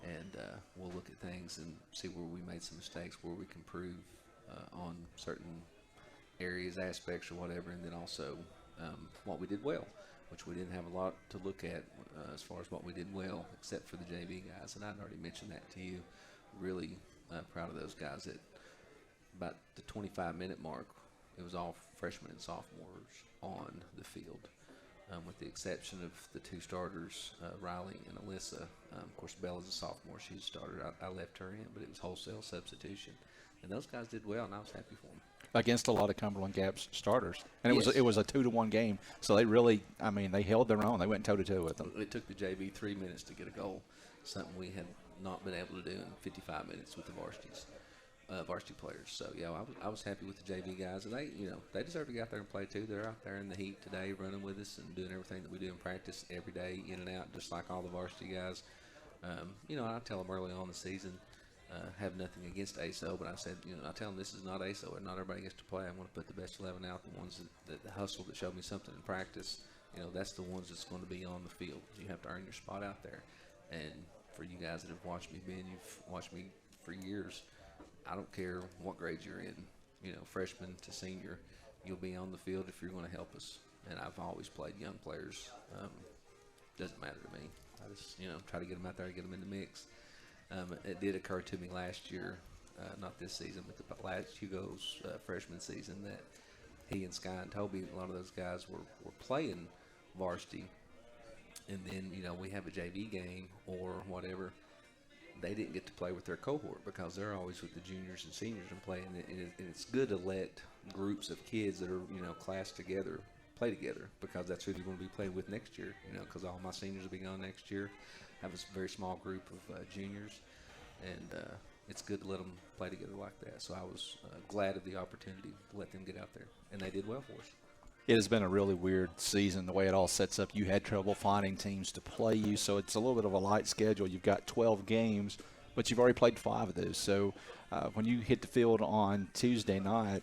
and we'll look at things and see where we made some mistakes, where we can improve on certain areas, aspects, or whatever, and then also what we did well, which we didn't have a lot to look at as far as what we did well, except for the JV guys, and I'd already mentioned that to you. Really proud of those guys. At about the 25-minute mark, it was all freshmen and sophomores on the field, with the exception of the two starters, Riley and Alyssa. Of course, Bella's a sophomore. She's a starter. I left her in, but it was wholesale substitution. And those guys did well, and I was happy for them. Against a lot of Cumberland Gap's starters. And Yes. it was a 2-1 game. So they really, they held their own. They went toe-to-toe with them. It took the JV 3 minutes to get a goal, something we had not been able to do in 55 minutes with the varsity players. So, yeah, I was happy with the JV guys. And they deserve to get out there and play, too. They're out there in the heat today running with us and doing everything that we do in practice every day, in and out, just like all the varsity guys. I tell them early on in the season, have nothing against ASO, but I said, I tell them this is not ASO, and not everybody gets to play. I'm going to put the best 11 out, the ones that hustle, that showed me something in practice. That's the ones that's going to be on the field. You have to earn your spot out there. And for you guys that have watched me, Ben, you've watched me for years. I don't care what grade you're in, freshman to senior, you'll be on the field if you're going to help us. And I've always played young players. Doesn't matter to me. I just, try to get them out there, get them in the mix. It did occur to me last year, not this season, but the last Hugo's freshman season, that he and Sky and Toby, a lot of those guys were playing varsity, and then we have a JV game or whatever. They didn't get to play with their cohort because they're always with the juniors and seniors and playing. And it's good to let groups of kids that are classed together play together, because that's who they're going to be playing with next year. Because all my seniors will be gone next year. Have a very small group of juniors, and it's good to let them play together like that. So I was glad of the opportunity to let them get out there, and they did well for us. It has been a really weird season, the way it all sets up. You had trouble finding teams to play you, so it's a little bit of a light schedule. You've got 12 games, but you've already played 5 of those. So when you hit the field on Tuesday night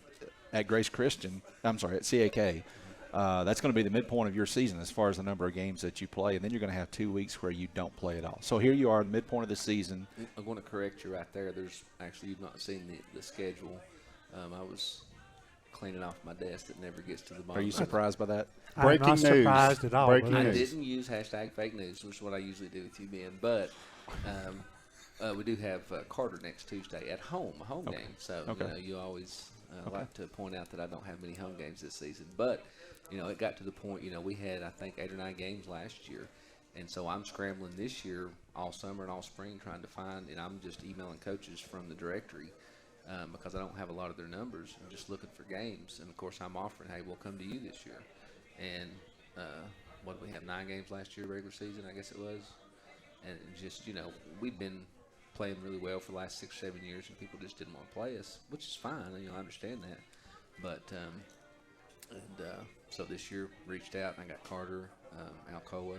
at Grace Christian, at CAK, that's going to be the midpoint of your season as far as the number of games that you play, and then you're going to have 2 weeks where you don't play at all. So here you are, midpoint of the season. I'm going to correct you right there. There's actually, you've not seen the schedule. I was cleaning off my desk that never gets to the bottom. Are you surprised by that? Breaking I'm not news. surprised at all. Breaking but I news. didn't use hashtag fake news, which is what I usually do with you, Ben. But we do have Carter next Tuesday at home, a home game. So, you always like to point out that I don't have many home games this season. But, it got to the point, we had, I think, 8 or 9 games last year. And so I'm scrambling this year all summer and all spring trying to find, and I'm just emailing coaches from the directory because I don't have a lot of their numbers. I'm just looking for games. And, of course, I'm offering, hey, we'll come to you this year. And what did we have, 9 games last year, regular season, I guess it was. And just, we've been playing really well for the last 6 or 7 years, and people just didn't want to play us, which is fine. I understand that. But, so this year reached out, and I got Carter, Alcoa,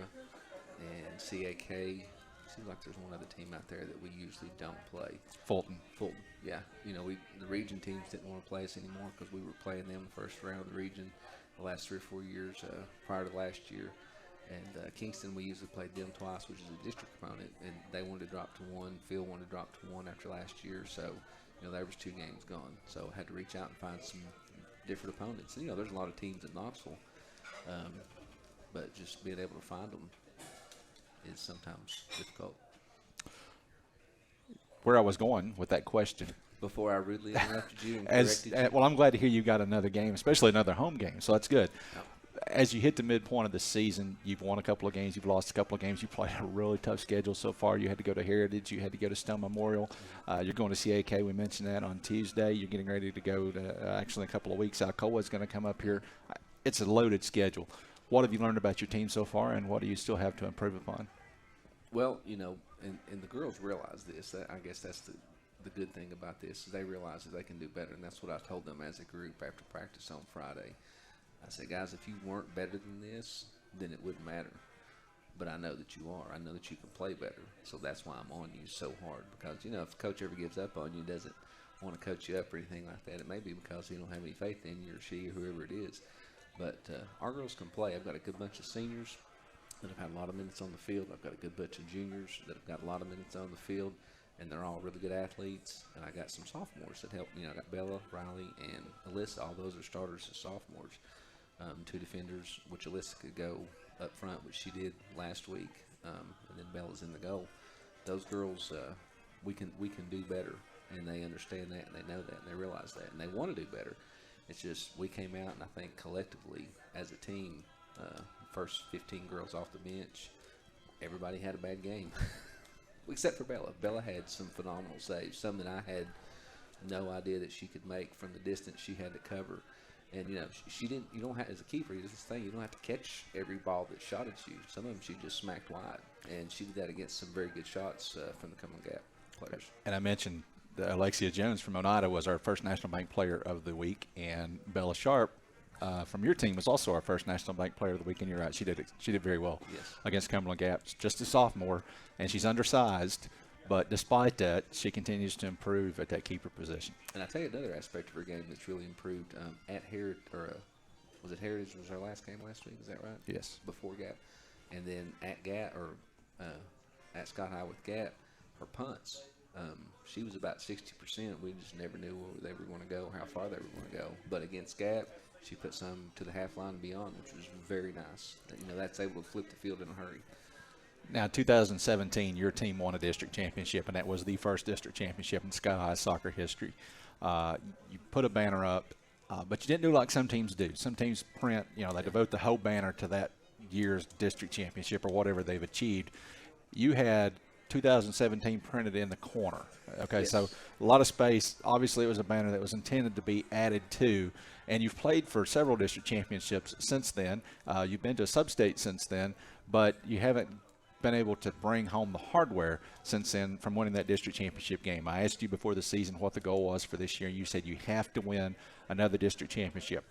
and CAK. Seems like there's one other team out there that we usually don't play. Fulton, yeah. The region teams didn't want to play us anymore because we were playing them the first round of the region the last 3 or 4 years prior to last year. And Kingston, we usually played them twice, which is a district opponent, and they wanted to drop to 1. Phil wanted to drop to 1 after last year, so there was 2 games gone. So I had to reach out and find some different opponents. And, there's a lot of teams at Knoxville, but just being able to find them is sometimes difficult. Where I was going with that question. Before I rudely interrupted you and corrected you. Well, I'm glad to hear you got another game, especially another home game, so that's good. Yep. As you hit the midpoint of the season, you've won a couple of games, you've lost a couple of games, you played a really tough schedule so far. You had to go to Heritage, you had to go to Stone Memorial. You're going to CAK, we mentioned that on Tuesday. You're getting ready to go to, actually in a couple of weeks, Alcoa is going to come up here. It's a loaded schedule. What have you learned about your team so far, and what do you still have to improve upon? Well, and the girls realize this. I guess that's the good thing about this, is they realize that they can do better, and that's what I told them as a group after practice on Friday. I said, guys, if you weren't better than this, then it wouldn't matter. But I know that you are. I know that you can play better. So that's why I'm on you so hard. Because, if the coach ever gives up on you, doesn't want to coach you up or anything like that, it may be because he don't have any faith in you or she or whoever it is. But our girls can play. I've got a good bunch of seniors. that have had a lot of minutes on the field. I've got a good bunch of juniors that have got a lot of minutes on the field, and they're all really good athletes. And I got some sophomores that help. I got Bella, Riley, and Alyssa. All those are starters as sophomores. 2 defenders, which Alyssa could go up front, which she did last week, and then Bella's in the goal. Those girls, we can do better, and they understand that, and they know that, and they realize that, and they want to do better. It's just we came out, and I think collectively as a team, first 15 girls off the bench, everybody had a bad game, except for Bella. Bella had some phenomenal saves, some that I had no idea that she could make from the distance she had to cover. And, she didn't, you don't have, as a keeper, this is the thing, you don't have to catch every ball that shot at you. Some of them she just smacked wide. And she did that against some very good shots from the Cumberland Gap players. And I mentioned Alexia Jones from Oneida was our first National Bank Player of the Week. And Bella Sharp from your team was also our first National Bank Player of the Week. And you're right, she did very well against Cumberland Gap. Just a sophomore, and she's undersized. But despite that, she continues to improve at that keeper position. And I tell you another aspect of her game that's really improved at Heritage, was it Heritage was our last game last week? Is that right? Yes. Before Gap, and then at Gap at Scott High with Gap, her punts. She was about 60%. We just never knew where they were going to go, how far they were going to go. But against Gap, she put some to the half line and beyond, which was very nice. That's able to flip the field in a hurry. Now, 2017, your team won a district championship, and that was the first district championship in Sky High soccer history. You put a banner up, but you didn't do like some teams do. Some teams print, they devote the whole banner to that year's district championship or whatever they've achieved. You had 2017 printed in the corner. Okay, yes. So a lot of space. Obviously, it was a banner that was intended to be added to, and you've played for several district championships since then. You've been to a sub-state since then, but you haven't been able to bring home the hardware since then from winning that district championship game. I asked you before the season what the goal was for this year. You said you have to win another district championship.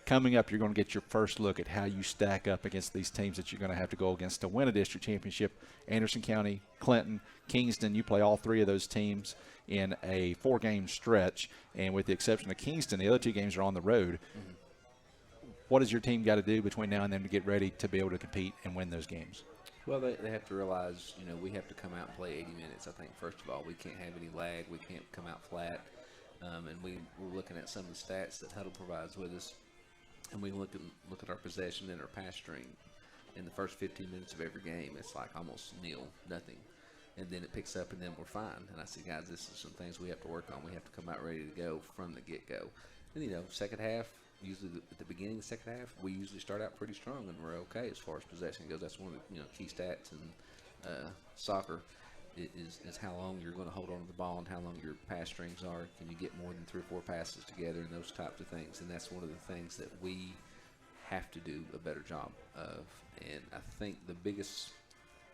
Coming up, you're going to get your first look at how you stack up against these teams that you're going to have to go against to win a district championship. Anderson County, Clinton, Kingston, you play all 3 of those teams in a 4-game stretch, and with the exception of Kingston, the other 2 games are on the road. Mm-hmm. What does your team got to do between now and then to get ready to be able to compete and win those games? Well, they have to realize, we have to come out and play 80 minutes. I think, first of all, we can't have any lag. We can't come out flat. And we're looking at some of the stats that Huddle provides with us, and we look at our possession and our pass string. In the first 15 minutes of every game, it's like almost nil, nothing. And then it picks up, and then we're fine. And I say, guys, this is some things we have to work on. We have to come out ready to go from the get-go. And, second half, usually at the beginning of the second half, we usually start out pretty strong, and we're okay as far as possession goes. That's one of the key stats in soccer is how long you're going to hold on to the ball and how long your pass strings are. Can you get more than 3 or 4 passes together and those types of things? And that's one of the things that we have to do a better job of. And I think the biggest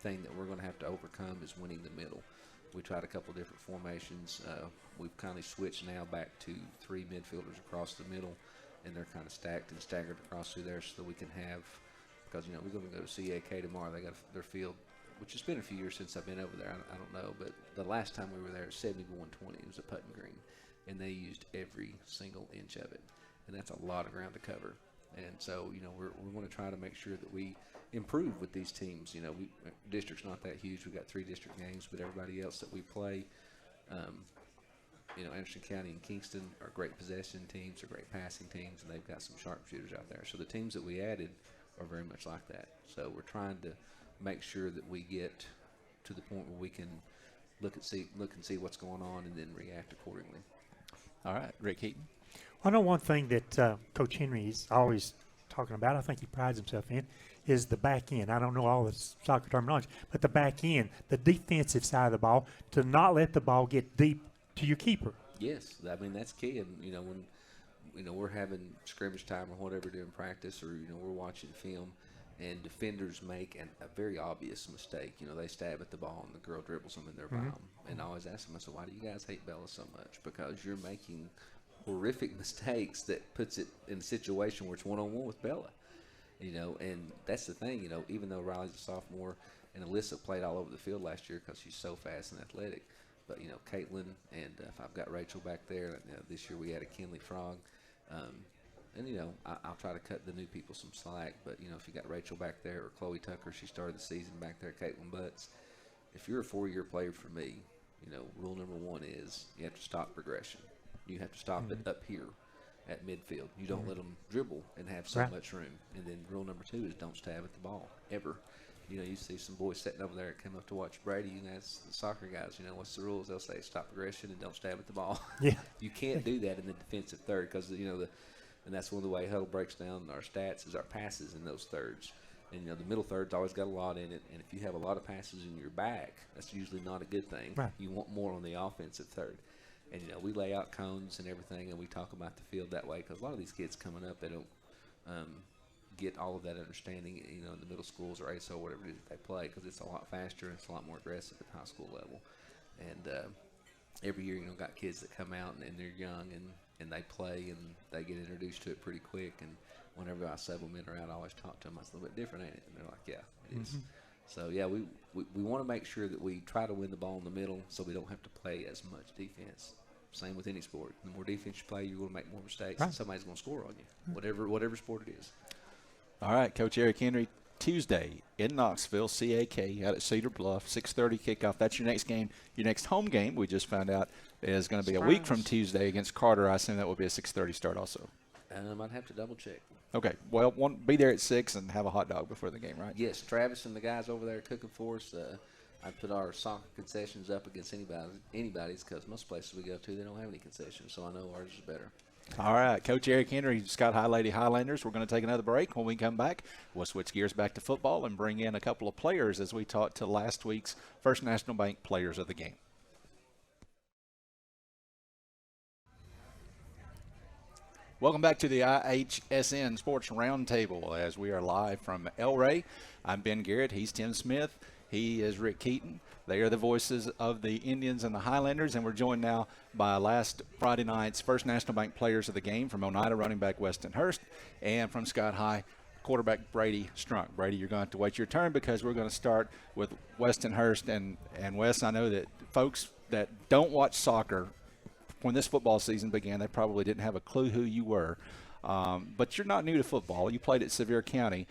thing that we're going to have to overcome is winning the middle. We tried a couple different formations. We've kind of switched now back to 3 midfielders across the middle, and they're kind of stacked and staggered across through there so that we can have, because, we're going to go to CAK tomorrow. They got their field, which has been a few years since I've been over there. I don't know, but the last time we were there, 71-20, it was a putting green, and they used every single inch of it, and that's a lot of ground to cover. And so, we're going to try to make sure that we improve with these teams. District's not that huge. We've got 3 district games, but everybody else that we play, Anderson County and Kingston are great possession teams, are great passing teams, and they've got some sharpshooters out there. So the teams that we added are very much like that. So we're trying to make sure that we get to the point where we can look and see what's going on and then react accordingly. All right, Rick Heaton. I know one thing that Coach Henry is always talking about, I think he prides himself in, is the back end. I don't know all the soccer terminology, but the back end, the defensive side of the ball, to not let the ball get deep to your keeper. Yes, I mean, that's key. And, when we're having scrimmage time or whatever during practice, or, we're watching film, and defenders make a very obvious mistake. They stab at the ball and the girl dribbles them in their bomb. And I always ask them, I said, why do you guys hate Bella so much? Because you're making horrific mistakes that puts it in a situation where it's one-on-one with Bella. And that's the thing, even though Riley's a sophomore and Alyssa played all over the field last year because she's so fast and athletic. But, Caitlin, and if I've got Rachel back there, this year we had a Kinley Frog. and I'll try to cut the new people some slack. But if you got Rachel back there or Chloe Tucker, she started the season back there. Caitlin Butts. If you're a 4-year player for me, rule number 1 is you have to stop progression. You have to stop it up here at midfield. You don't let them dribble and have so much room. And then rule number 2 is don't stab at the ball ever. You see some boys sitting over there that come up to watch Brady, as the soccer guys, what's the rules? They'll say stop progression and don't stab at the ball. Yeah. You can't do that in the defensive third because, and that's one of the way Huddle breaks down our stats is our passes in those thirds. And, the middle third's always got a lot in it. And if you have a lot of passes in your back, that's usually not a good thing. Right. You want more on the offensive third. And, we lay out cones and everything, and we talk about the field that way because a lot of these kids coming up, they don't get all of that understanding, in the middle schools or ASO, whatever it is that they play, because it's a lot faster and it's a lot more aggressive at high school level. And every year, got kids that come out and they're young and they play and they get introduced to it pretty quick. And whenever I sub them in or out, I always talk to them. It's a little bit different, ain't it? And they're like, yeah, it is. So, yeah, we want to make sure that we try to win the ball in the middle so we don't have to play as much defense. Same with any sport. The more defense you play, you're going to make more mistakes, and somebody's going to score on you, whatever sport it is. All right, Coach Eric Henry, Tuesday in Knoxville, CAK out at Cedar Bluff, 6:30 kickoff. That's your next game. Your next home game, we just found out, is going to be a week from Tuesday against Carter. I assume that will be a 6:30 start also. I'd have to double check. Okay. Well, be there at 6 and have a hot dog before the game, right? Yes, Travis and the guys over there cooking for us. I put our soccer concessions up against anybody's because most places we go to, they don't have any concessions, so I know ours is better. All right, Coach Eric Henry, Scott High Lady Highlanders. We're going to take another break. When we come back, we'll switch gears back to football and bring in a couple of players as we talk to last week's First National Bank players of the game. Welcome back to the IHSN Sports Roundtable as we are live from El Rey. I'm Ben Garrett. He's Tim Smith. He is Rick Keaton. They are the voices of the Indians and the Highlanders, and we're joined now by last Friday night's First National Bank players of the game from Oneida, running back Weston Hurst, and from Scott High, quarterback Brady Strunk. Brady, you're going to have to wait your turn because we're going to start with Weston Hurst. And Wes, I know that folks that don't watch soccer, when this football season began, they probably didn't have a clue who you were. But you're not new to football. You played at Sevier County,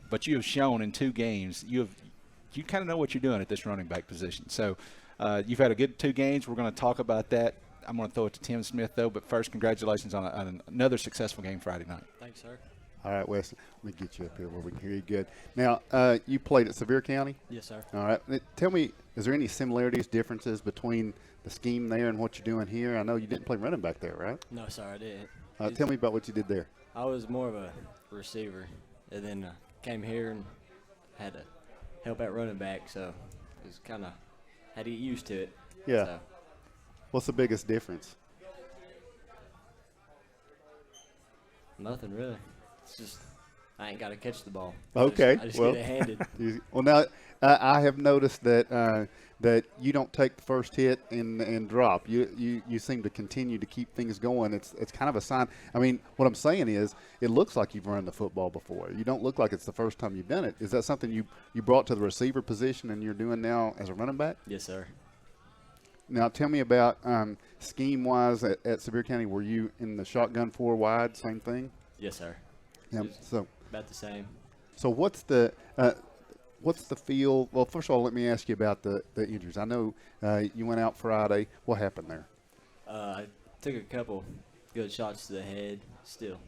but you have shown in 2 games you kind of know what you're doing at this running back position. So you've had a good 2 games. We're going to talk about that. I'm going to throw it to Tim Smith, though. But first, congratulations on another successful game Friday night. Thanks, sir. All right, Wes, let me get you up here where we can hear you good. Now, you played at Sevier County? Yes, sir. All right. Tell me, is there any similarities, differences between the scheme there and what you're doing here? I know you didn't play running back there, right? No, sir, I didn't. Tell me about what you did there. I was more of a receiver, and then came here and had to help out running back, so it was kind of had to get used to it. Yeah. So. What's the biggest difference? Nothing really. It's just I ain't got to catch the ball. Okay. I just get it handed. Well, now I have noticed that that you don't take the first hit and drop. You seem to continue to keep things going. It's kind of a sign. I mean, what I'm saying is, it looks like you've run the football before. You don't look like it's the first time you've done it. Is that something you brought to the receiver position and you're doing now as a running back? Yes, sir. Now, tell me about scheme-wise at Sevier County. Were you in the shotgun 4 wide, same thing? Yes, sir. Yeah. So about the same. So what's the feel? Well, first of all, let me ask you about the injuries. I know you went out Friday. What happened there? I took a couple good shots to the head. Still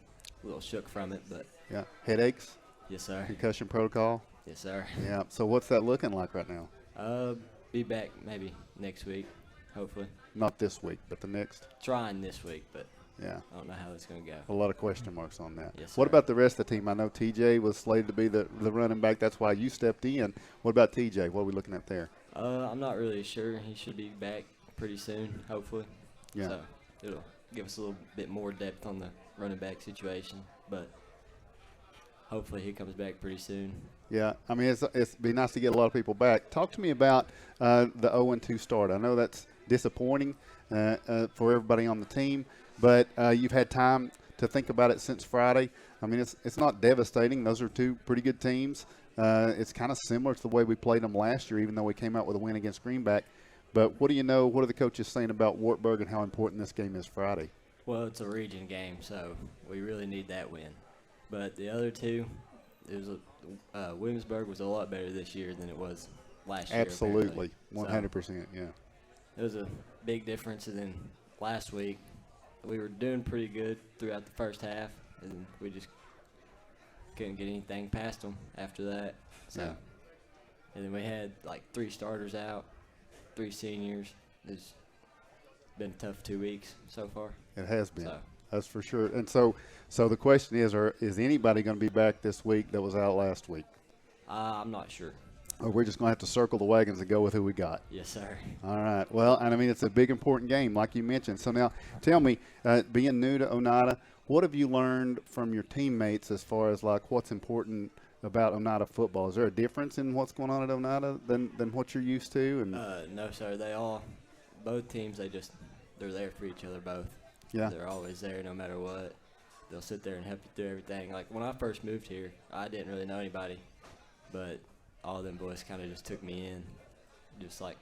a little shook from it, but. Yeah. Headaches? Yes, sir. Concussion protocol? Yes, sir. Yeah. So what's that looking like right now? Be back maybe next week, hopefully. Not this week, but the next? Trying this week, but. Yeah. I don't know how it's going to go. A lot of question marks on that. Yes, what sir. about the rest of the team? I know TJ was slated to be the running back. That's why you stepped in. What about TJ? What are we looking at there? I'm not really sure. He should be back pretty soon, hopefully. Yeah. So it'll give us a little bit more depth on the running back situation, but hopefully he comes back pretty soon. Yeah, I mean, it's be nice to get a lot of people back. Talk to me about the 0-2 start. I know that's disappointing for everybody on the team, but you've had time to think about it since Friday. I mean, it's not devastating. Those are 2 pretty good teams. It's kind of similar to the way we played them last year, even though we came out with a win against Greenback. But what do you know? What are the coaches saying about Wartburg and how important this game is Friday? Well, it's a region game, so we really need that win. But the other two, Williamsburg was a lot better this year than it was last year. Absolutely, apparently. 100%. Yeah. It was a big difference. And then last week, we were doing pretty good throughout the first half, and we just couldn't get anything past them after that. So, Yeah. And then we had like 3 starters out, 3 seniors. It's been a tough 2 weeks so far. It has been. So. That's for sure. And so the question is anybody going to be back this week that was out last week? I'm not sure. Or we're just going to have to circle the wagons and go with who we got? Yes, sir. All right. Well, and I mean, it's a big, important game, like you mentioned. So now tell me, being new to Oneida, what have you learned from your teammates as far as, like, what's important about Oneida football? Is there a difference in what's going on at Oneida than what you're used to? And No, sir. Both teams, they're there for each other both. Yeah. They're always there no matter what. They'll sit there and help you through everything. Like, when I first moved here, I didn't really know anybody, but all of them boys kind of just took me in, just like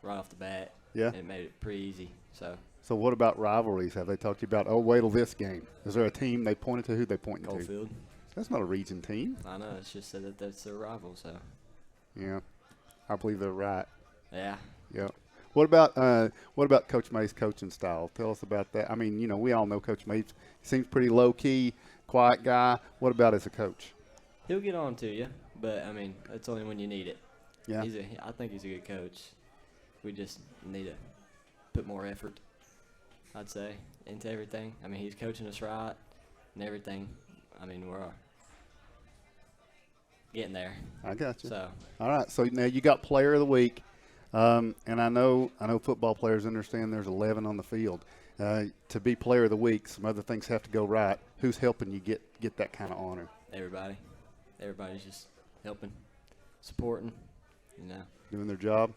right off the bat. Yeah. And it made it pretty easy. So what about rivalries? Have they talked to you about, wait till this game? Is there a team they pointed to? Who they pointing to? Copeland. That's not a region team. I know. It's just said that that's their rival, so. Yeah. I believe they're right. Yeah. Yeah. What about Coach May's coaching style? Tell us about that. I mean, we all know Coach May seems pretty low key, quiet guy. What about as a coach? He'll get on to you, but I mean, it's only when you need it. Yeah. I think he's a good coach. We just need to put more effort, I'd say, into everything. I mean, he's coaching us right and everything. I mean, we're getting there. I got you. So. All right. So now you got Player of the Week. And I know football players understand there's 11 on the field. To be Player of the Week, some other things have to go right. Who's helping you get that kind of honor? Everybody. Everybody's just helping, supporting, Doing their job.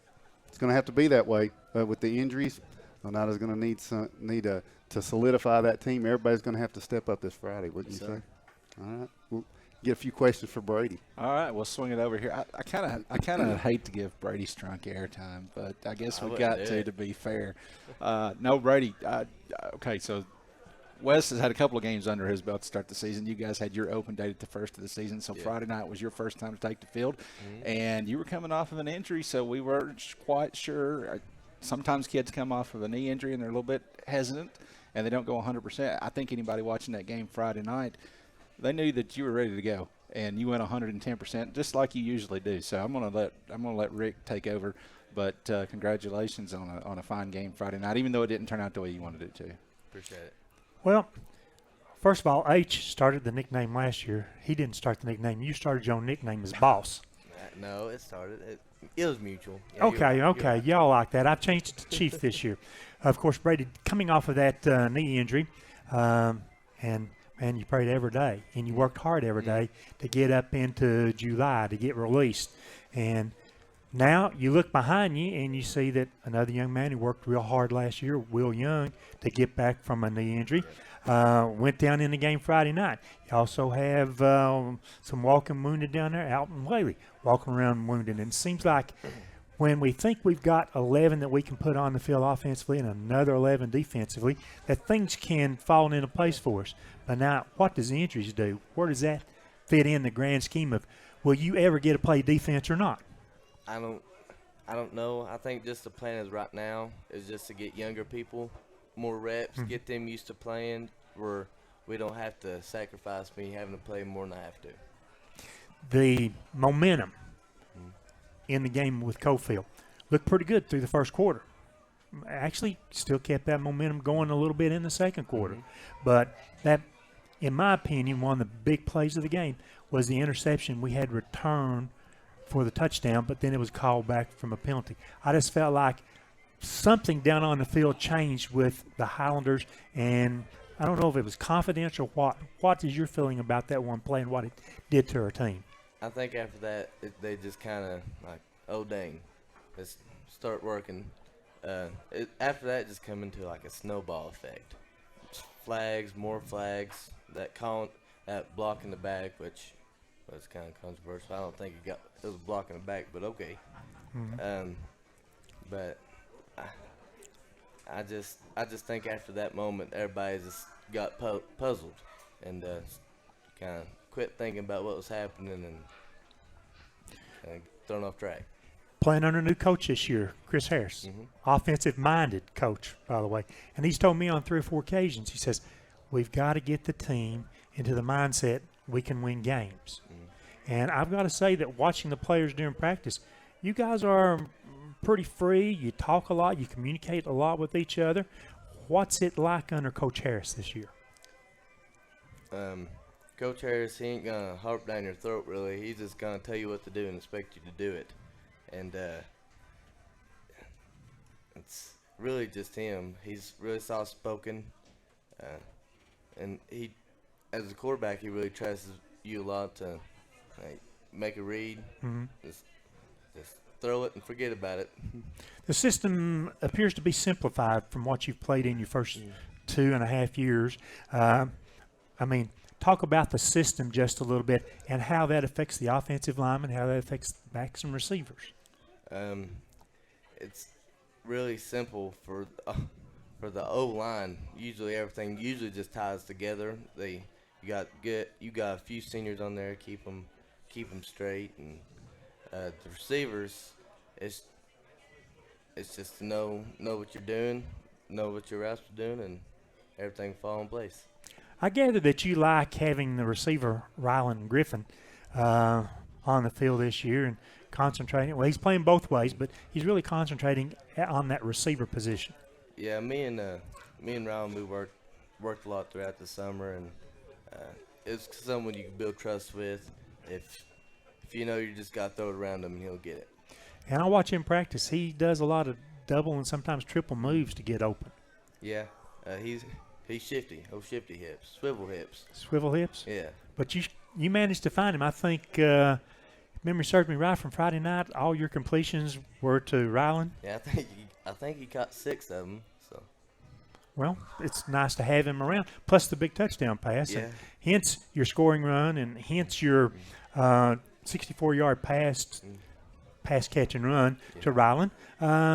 It's going to have to be that way. With the injuries, Oneida's going to need to solidify that team. Everybody's going to have to step up this Friday, wouldn't you say? All right. We'll get a few questions for Brady. All right, we'll swing it over here. I kind of hate to give Brady Strunk airtime, but I guess we got to be fair. No, Brady. Okay, so Wes has had a couple of games under his belt to start the season. You guys had your open date at the first of the season, so Friday night was your first time to take the field, and you were coming off of an injury, so we weren't quite sure. Sometimes kids come off of a knee injury and they're a little bit hesitant, and they don't go 100%. I think anybody watching that game Friday night, they knew that you were ready to go, and you went 110%, just like you usually do. So I'm gonna let Rick take over, but congratulations on a fine game Friday night, even though it didn't turn out the way you wanted it to. Appreciate it. Well, first of all, H started the nickname last year. He didn't start the nickname. You started your nickname as Boss. No, it started. It was mutual. Yeah, Okay. Y'all like that. I've changed it to Chief this year. Of course, Brady, coming off of that knee injury, and man, you prayed every day, and you worked hard every day to get up into July to get released. And now you look behind you and you see that another young man who worked real hard last year, Will Young, to get back from a knee injury, went down in the game Friday night. You also have some walking wounded down there, Alton Whaley, walking around wounded. And it seems like when we think we've got 11 that we can put on the field offensively and another 11 defensively, that things can fall into place for us. But now, what does the injuries do? Where does that fit in the grand scheme of, will you ever get to play defense or not? I don't know. I think just the plan is right now is just to get younger people more reps, get them used to playing where we don't have to sacrifice me having to play more than I have to. The momentum in the game with Cofield looked pretty good through the first quarter. Actually, still kept that momentum going a little bit in the second quarter. But that, in my opinion, one of the big plays of the game was the interception we had returned for the touchdown, but then it was called back from a penalty. I just felt like something down on the field changed with the Highlanders, and I don't know if it was confidence or what. What is your feeling about that one play and what it did to our team? I think after that, they just kind of like, oh, dang, let's start working. After that, just come into like a snowball effect. Flags, more flags, that block in the back, which was kind of controversial. I don't think it was blocking the back, but okay. But I just think after that moment, everybody just got puzzled and kind of quit thinking about what was happening and thrown off track. Playing under a new coach this year, Chris Harris, offensive-minded coach, by the way. And he's told me on 3 or 4 occasions, he says, we've got to get the team into the mindset we can win games. And I've got to say that watching the players during practice, you guys are pretty free. You talk a lot. You communicate a lot with each other. What's it like under Coach Harris this year? Coach Harris, he ain't going to harp down your throat, really. He's just going to tell you what to do and expect you to do it. And it's really just him. He's really soft-spoken. And he, as a quarterback, he really trusts you a lot to make a read. Just throw it and forget about it. The system appears to be simplified from what you've played in your first 2.5 years. I mean, talk about the system just a little bit and how that affects the offensive linemen, how that affects the backs and receivers. It's really simple for the O-line. Usually everything just ties together. You got a few seniors on there, keep them straight, and the receivers, it's just to know what you're doing, know what your routes are doing, and everything fall in place. I gather that you like having the receiver Rylan Griffin on the field this year and concentrating. Well, he's playing both ways, but he's really concentrating on that receiver position. Yeah, me and Rylan, we worked a lot throughout the summer, and it's someone you can build trust with. If you know you just got to throw it around him, and he'll get it. And I watch him practice. He does a lot of double and sometimes triple moves to get open. Yeah, he's shifty. Oh, shifty hips, swivel hips. Swivel hips? Yeah. But you managed to find him. I think, memory served me right, from Friday night, all your completions were to Rylan. Yeah, I think he caught 6 of them. So. Well, it's nice to have him around. Plus the big touchdown pass. Yeah. And hence your scoring run, and hence your 64-yard pass catch and run to Rylan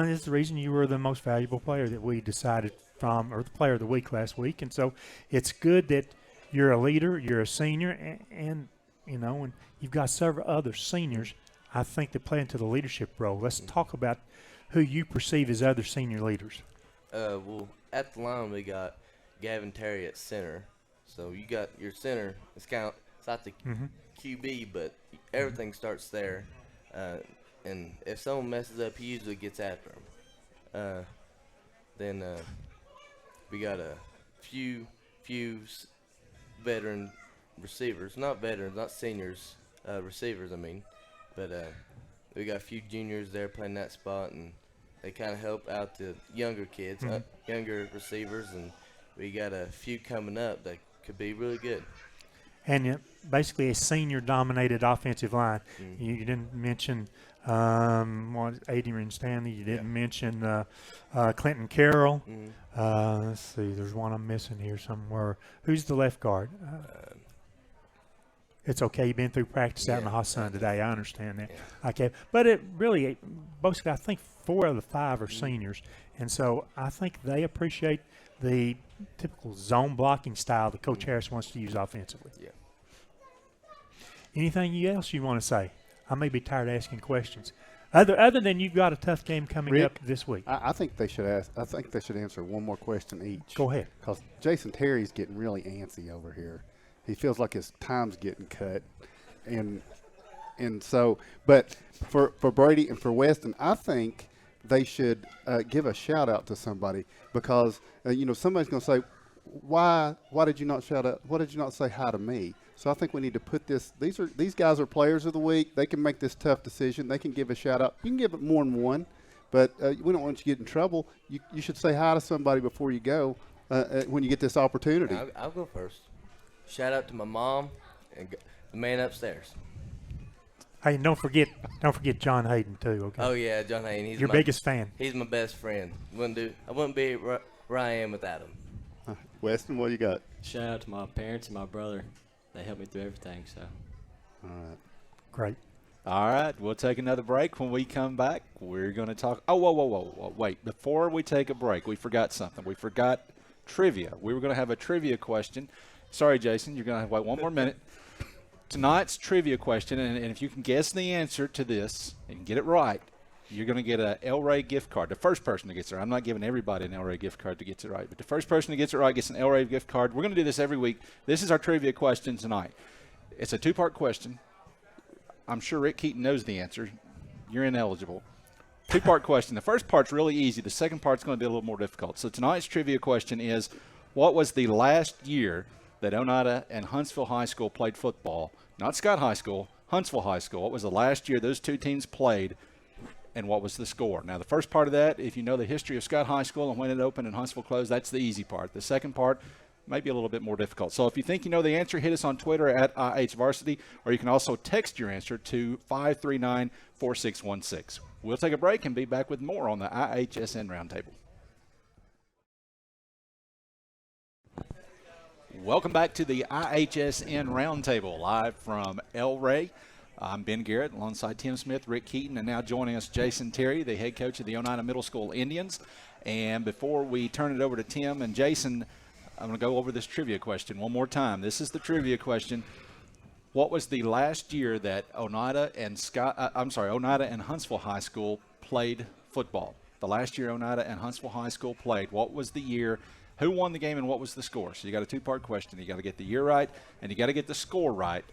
is the reason you were the most valuable player that we decided from, or the player of the week last week. And so it's good that you're a leader, you're a senior, and you know, and you've got several other seniors, I think, that play into the leadership role. Let's talk about who you perceive as other senior leaders. Well, at the line we got Gavin Terry at center. So you got your center. It's not the QB, but everything starts there. And if someone messes up, he usually gets after him. Then we got a few veteran receivers, not seniors, receivers, I mean. But we got a few juniors there playing that spot, and they kind of help out the younger kids, younger receivers, and we got a few coming up that could be really good. And basically a senior-dominated offensive line. You didn't mention Adrian Stanley. You didn't mention Clinton Carroll. Let's see. There's one I'm missing here somewhere. Who's the left guard? It's okay. You've been through practice out in the hot sun today. I understand that. Okay, but it really, basically, I think 4 of the 5 are seniors, and so I think they appreciate the typical zone blocking style that Coach Harris wants to use offensively. Yeah. Anything else you want to say? I may be tired of asking questions. Other than you've got a tough game coming Rick, up this week. I think they should ask. I think they should answer one more question each. Go ahead. Because Jason Terry's getting really antsy over here. He feels like his time's getting cut, and so. But for Brady and for Weston, I think they should give a shout out to somebody, because somebody's going to say, why did you not shout out? Why did you not say hi to me? So I think we need to put this. These guys are players of the week. They can make this tough decision. They can give a shout out. You can give it more than one, but we don't want you to get in trouble. You should say hi to somebody before you go when you get this opportunity. I'll go first. Shout out to my mom and the man upstairs. Hey, don't forget John Hayden too. Okay. Oh yeah, John Hayden. He's your biggest fan. He's my best friend. I wouldn't be where I am without him. Weston, what you got? Shout out to my parents and my brother. They helped me through everything. So. All right. Great. All right, we'll take another break. When we come back, we're going to talk. Oh, whoa. Wait, before we take a break, we forgot something. We forgot trivia. We were going to have a trivia question. Sorry, Jason, you're going to have to wait one more minute. Tonight's trivia question, and if you can guess the answer to this and get it right, you're going to get a El Rey gift card. The first person that gets it right. I'm not giving everybody an El Rey gift card that gets it right, but the first person that gets it right gets an El Rey gift card. We're going to do this every week. This is our trivia question tonight. It's a two-part question. I'm sure Rick Keaton knows the answer. You're ineligible. Two-part question. The first part's really easy. The second part's going to be a little more difficult. So tonight's trivia question is, what was the last year that Oneida and Huntsville High School played football? Not Scott High School, Huntsville High School. What was the last year those two teams played, and what was the score? Now, the first part of that, if you know the history of Scott High School and when it opened and Huntsville closed, that's the easy part. The second part might be a little bit more difficult. So if you think you know the answer, hit us on Twitter at IHVarsity, or you can also text your answer to 539-4616. We'll take a break and be back with more on the IHSN Roundtable. Welcome back to the IHSN Roundtable, live from El Rey. I'm Ben Garrett, alongside Tim Smith, Rick Keaton, and now joining us Jason Terry, the head coach of the Oneida Middle School Indians. And before we turn it over to Tim and Jason, I'm going to go over this trivia question one more time. This is the trivia question. What was the last year that Oneida and Huntsville High School played football? The last year Oneida and Huntsville High School played. What was the year? Who won the game and what was the score? So you got a two-part question. You got to get the year right and you got to get the score right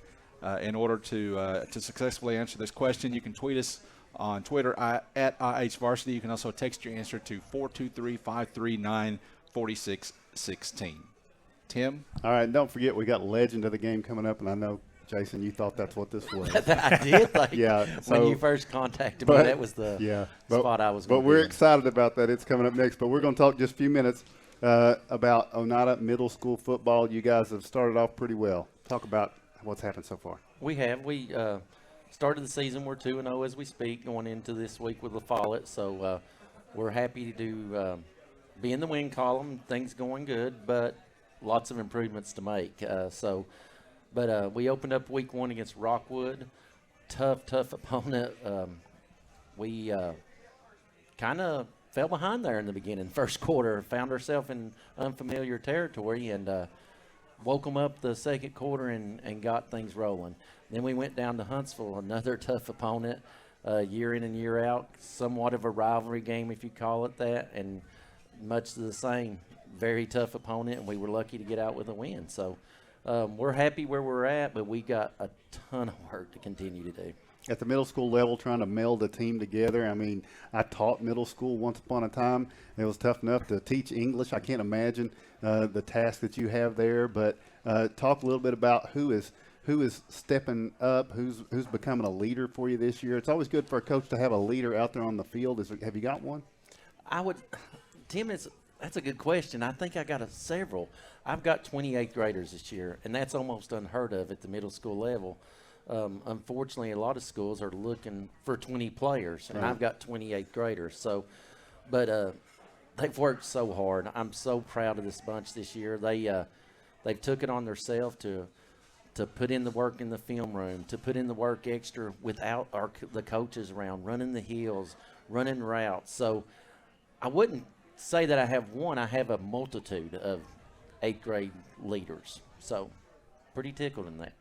in order to successfully answer this question. You can tweet us on Twitter at IHVarsity. You can also text your answer to 423-539-4616. Tim? All right, and don't forget we got legend of the game coming up, and I know, Jason, you thought that's what this was. I did. Yeah. So, when you first contacted me, that was the spot I was going to But we're excited about that. It's coming up next. But we're going to talk just a few minutes about Oneida Middle School football. You guys have started off pretty well. Talk about what's happened so far. We have. We started the season. We're 2-0 as we speak, going into this week with La Follette. So we're happy to be in the win column. Things going good, but lots of improvements to make. But we opened up week 1 against Rockwood. Tough opponent. We kind of fell behind there in the beginning. First quarter, found ourselves in unfamiliar territory and woke them up the second quarter and got things rolling. Then we went down to Huntsville, another tough opponent, year in and year out, somewhat of a rivalry game if you call it that, and much the same, very tough opponent, and we were lucky to get out with a win. So we're happy where we're at, but we got a ton of work to continue to do. At the middle school level, trying to meld a team together. I mean, I taught middle school once upon a time. It was tough enough to teach English. I can't imagine the task that you have there. But talk a little bit about who is stepping up, who's becoming a leader for you this year. It's always good for a coach to have a leader out there on the field. Have you got one? Tim, that's a good question. I think I got several. I've got 28th graders this year, and that's almost unheard of at the middle school level. Unfortunately, a lot of schools are looking for 20 players, and I've got 28th graders. So, but they've worked so hard. I'm so proud of this bunch this year. They've took it on themselves to put in the work in the film room, to put in the work extra without the coaches around, running the hills, running routes. So I wouldn't say that I have one. I have a multitude of 8th grade leaders. So pretty tickled in that.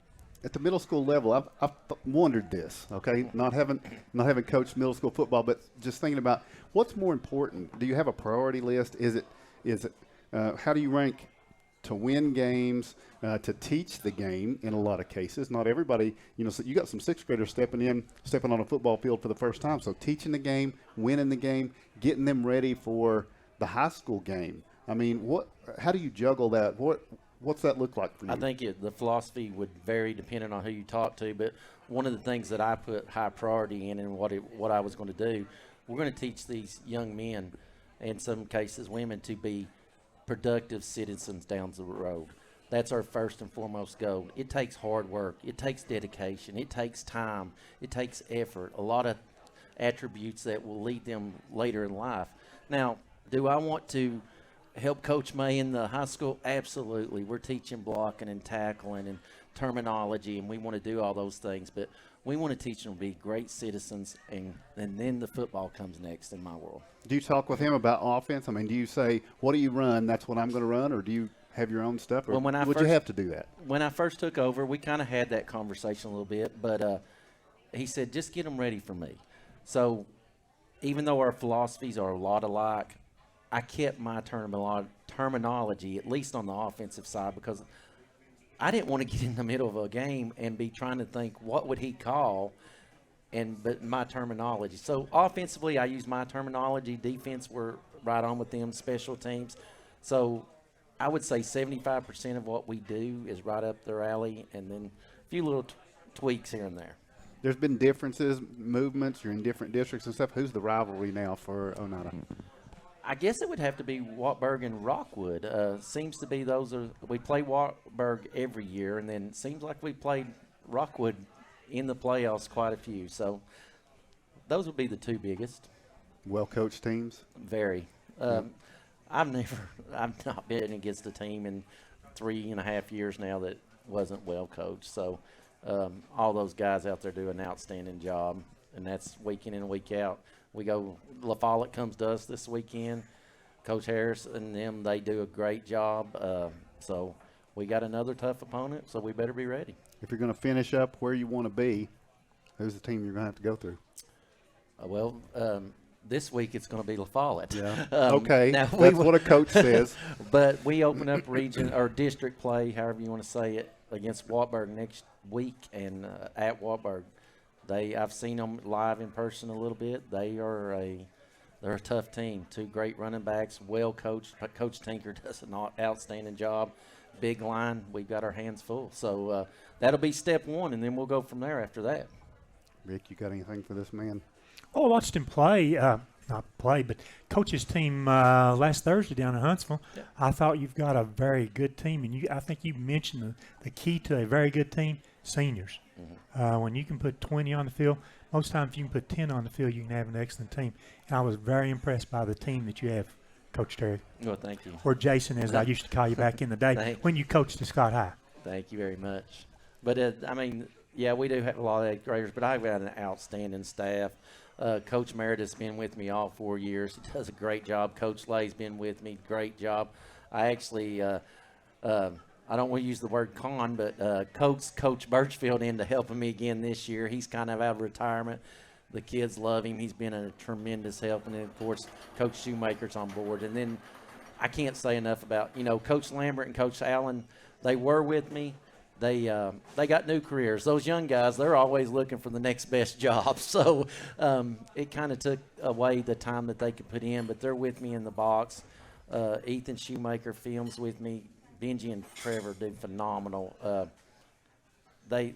At the middle school level, I've wondered this, okay, not having coached middle school football, but just thinking about what's more important. Do you have a priority list? Is it how do you rank to win games, to teach the game in a lot of cases? Not everybody, so you got some 6th graders stepping on a football field for the first time. So teaching the game, winning the game, getting them ready for the high school game. I mean, how do you juggle that? What's that look like for you? I think the philosophy would vary depending on who you talk to, but one of the things that I put high priority in and what I was going to do, we're going to teach these young men, in some cases women, to be productive citizens down the road. That's our first and foremost goal. It takes hard work. It takes dedication. It takes time. It takes effort, a lot of attributes that will lead them later in life. Now, do I want to help Coach May in the high school? Absolutely. We're teaching blocking and tackling and terminology, and we want to do all those things. But we want to teach them to be great citizens, and then the football comes next in my world. Do you talk with him about offense? I mean, do you say, what do you run? That's what I'm going to run, or do you have your own stuff? Or Well, would you have to do that? When I first took over, we kind of had that conversation a little bit, but he said, just get them ready for me. So even though our philosophies are a lot alike, I kept my terminology, at least on the offensive side, because I didn't want to get in the middle of a game and be trying to think, what would he call, but my terminology. So offensively, I use my terminology. Defense, we're right on with them. Special teams. So I would say 75% of what we do is right up their alley, and then a few little tweaks here and there. There's been differences, movements. You're in different districts and stuff. Who's the rivalry now for Oneida? I guess it would have to be Wartburg and Rockwood. Seems to be we play Wartburg every year, and then it seems like we played Rockwood in the playoffs quite a few. So those would be the two biggest. Well-coached teams? Very. I've not been against a team in 3.5 years now that wasn't well coached. So all those guys out there do an outstanding job, and that's week in and week out. We go, La Follette comes to us this weekend. Coach Harris and them, they do a great job. So we got another tough opponent, so we better be ready. If you're going to finish up where you want to be, who's the team you're going to have to go through? This week it's going to be La Follette. Yeah. Okay, that's what a coach says. But we open up region or district play, however you want to say it, against Wartburg next week, and at Wartburg. I've seen them live in person a little bit. They're a tough team. Two great running backs, well coached. Coach Tinker does an outstanding job. Big line. We've got our hands full. So that'll be step one, and then we'll go from there after that. Rick, you got anything for this man? Oh, I watched him play. Not play, but coach his team last Thursday down in Huntsville. Yeah. I thought you've got a very good team, and I think you mentioned the key to a very good team, seniors. Mm-hmm. When you can put 20 on the field, most times if you can put 10 on the field, you can have an excellent team. And I was very impressed by the team that you have, Coach Terry. Well, thank you. Or Jason, as I used to call you back in the day when you coached at Scott High. Thank you very much. But, yeah, we do have a lot of eighth graders, but I've got an outstanding staff. Coach Meredith's been with me all 4 years. He does a great job. Coach Lay's been with me. Great job. I actually I don't want to use the word con, but Coach Birchfield into helping me again this year. He's kind of out of retirement. The kids love him. He's been a tremendous help. And then, of course, Coach Shoemaker's on board. And then I can't say enough about, Coach Lambert and Coach Allen. They were with me. They got new careers. Those young guys, they're always looking for the next best job. So it kind of took away the time that they could put in, but they're with me in the box. Ethan Shoemaker films with me. Benji and Trevor do phenomenal. They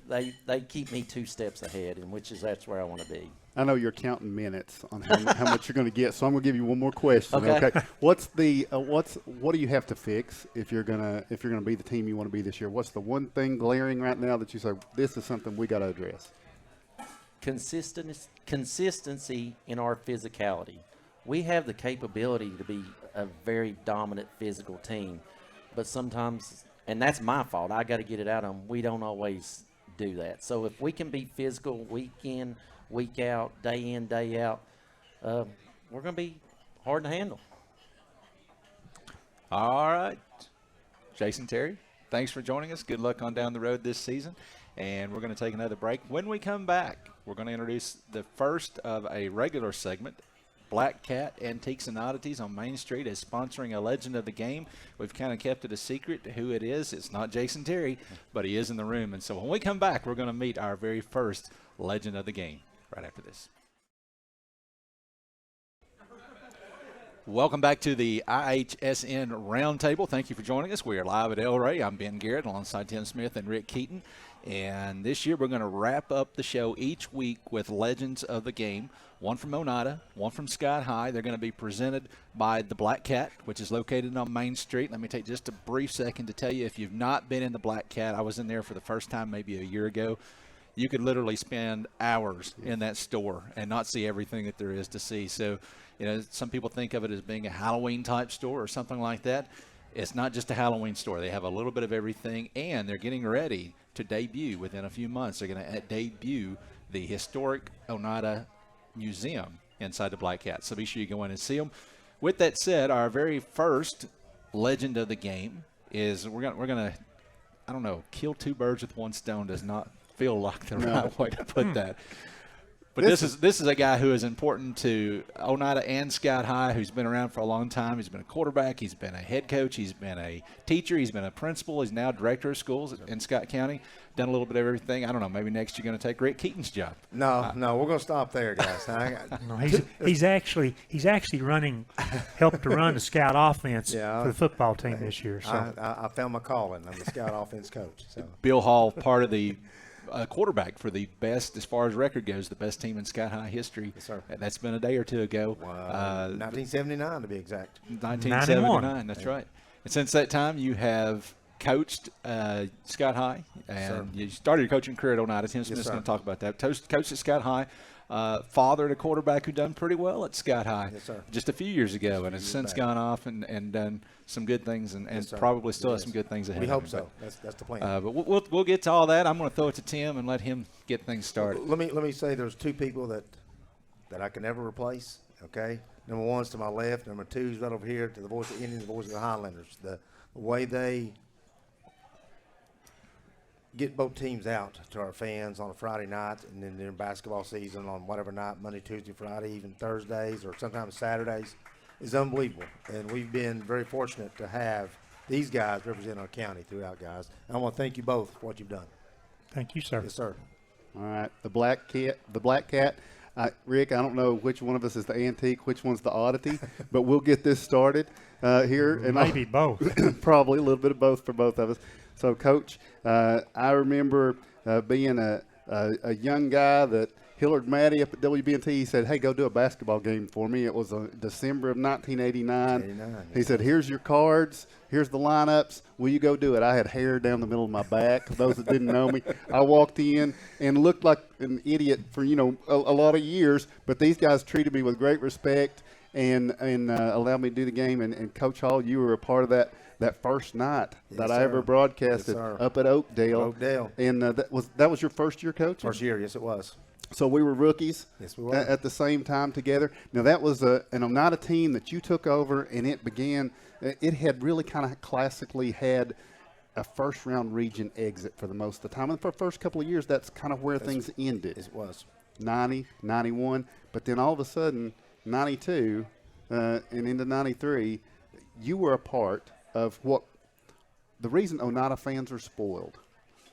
keep me 2 steps ahead, and that's where I want to be. I know you're counting minutes on how much you're going to get, so I'm going to give you one more question. Okay. What do you have to fix if you're gonna be the team you want to be this year? What's the one thing glaring right now that you say this is something we got to address? Consistency in our physicality. We have the capability to be a very dominant physical team, but sometimes, and that's my fault, I got to get it out of them. We don't always do that. So if we can be physical week in, week out, day in, day out, we're going to be hard to handle. All right. Jason Terry, thanks for joining us. Good luck on down the road this season. And we're going to take another break. When we come back, we're going to introduce the first of a regular segment. Black Cat Antiques and Oddities on Main Street is sponsoring a legend of the game. We've kind of kept it a secret who it is. It's not Jason Terry, but he is in the room. And so when we come back, we're going to meet our very first legend of the game right after this. Welcome back to the IHSN Roundtable. Thank you for joining us. We are live at El Rey. I'm Ben Garrett alongside Tim Smith and Rick Keaton. And this year we're going to wrap up the show each week with legends of the game. One from Oneida, one from Scott High. They're going to be presented by the Black Cat, which is located on Main Street. Let me take just a brief second to tell you, if you've not been in the Black Cat, I was in there for the first time maybe a year ago. you could literally spend hours in that store and not see everything that there is to see. So, some people think of it as being a Halloween type store or something like that. It's not just a Halloween store. They have a little bit of everything, and they're getting ready to debut within a few months. They're going to debut the historic Oneida Museum inside the Black Cat. So be sure you go in and see them. With that said, our very first legend of the game is we're gonna I don't know, kill two birds with one stone does not feel like the right way to put that. But this is a guy who is important to Oneida and Scout High, who's been around for a long time. He's been a quarterback. He's been a head coach. He's been a teacher. He's been a principal. He's now director of schools in Scott County. Done a little bit of everything. I don't know. Maybe next you're going to take Rick Keaton's job. No, we're going to stop there, guys. No, he's actually helped to run the Scout offense for the football team this year. So I found my calling. I'm the Scout offense coach. So. Bill Hall, part of the quarterback for the best, as far as record goes, the best team in Scout High history. Yes, sir. That's been a day or two ago. 1979 to be exact. 1979, 91. That's right. And since that time, you have coached Scout High, and you started your coaching career at Oneida. Tim Smith's going to talk about that. Coached at Scout High. Fathered a quarterback who done pretty well at Scout High just a few years ago, and has since gone off and done some good things, and probably still has some good things ahead. We hope so. That's the plan. But we'll get to all that. I'm going to throw it to Tim and let him get things started. Let me say there's two people that I can never replace. Okay, number one's to my left. Number two's right over here to the voice of the Indians, the voice of the Highlanders. The way they get both teams out to our fans on a Friday night, and then during basketball season on whatever night, Monday, Tuesday, Friday, even Thursdays or sometimes Saturdays, is unbelievable. And we've been very fortunate to have these guys represent our county throughout, guys. And I want to thank you both for what you've done. Thank you, sir. Yes, sir. All right, the Black Cat. Rick, I don't know which one of us is the antique, which one's the oddity, but we'll get this started here. And maybe both. Probably a little bit of both for both of us. So, Coach, I remember being a young guy that Hillard Matty up at WBNT, he said, hey, go do a basketball game for me. It was December of 1989. He said, here's your cards. Here's the lineups. Will you go do it? I had hair down the middle of my back. For those that didn't know me, I walked in and looked like an idiot for, a lot of years. But these guys treated me with great respect and allowed me to do the game. And Coach Hall, you were a part of that first night that I ever broadcasted up at Oakdale. And that was your first year coaching? First year, yes, it was. So we were rookies. Yes, we were. At the same time together. Now, that was an Oneida team that you took over, and it had really kind of classically had a first-round region exit for the most of the time. And for the first couple of years, that's kind of where things ended. It was. 90, 91. But then all of a sudden, 92 and into 93, you were a part of what the reason Oneida fans are spoiled.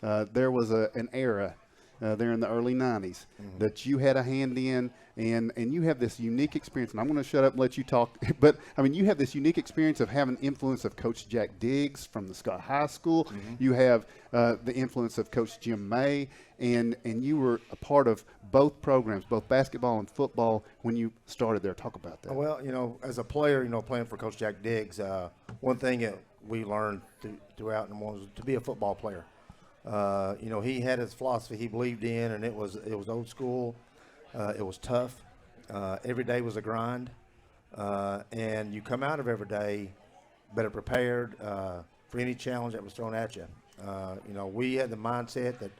There was an era there in the early 90s that you had a hand in, and you have this unique experience, and I'm going to shut up and let you talk, but you have this unique experience of having influence of Coach Jack Diggs from the Scott High School. You have the influence of Coach Jim May, and you were a part of both programs, both basketball and football, when you started there. Talk about that. Well, as a player, playing for Coach Jack Diggs, one thing that we learned throughout was to be a football player. He had his philosophy he believed in, and it was old school. It was tough. Every day was a grind, and you come out of every day better prepared for any challenge that was thrown at you. We had the mindset that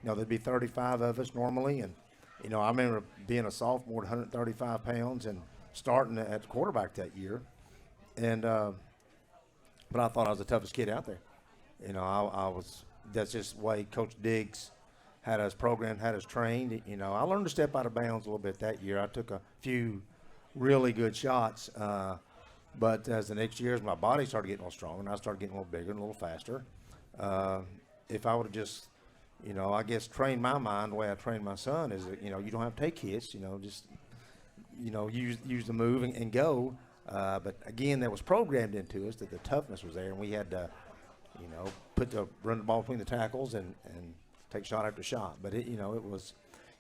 there'd be 35 of us normally, and I remember being a sophomore at 135 pounds and starting at quarterback that year, and but I thought I was the toughest kid out there. I was. That's just the way Coach Diggs had us programmed, had us trained. I learned to step out of bounds a little bit that year. I took a few really good shots, but as the next years, my body started getting a little stronger, and I started getting a little bigger and a little faster. If I would have just, I guess trained my mind the way I trained my son is that, you don't have to take hits, just, use the move and go. But again, that was programmed into us that the toughness was there, and we had to, run the ball between the tackles and take shot after shot. But it was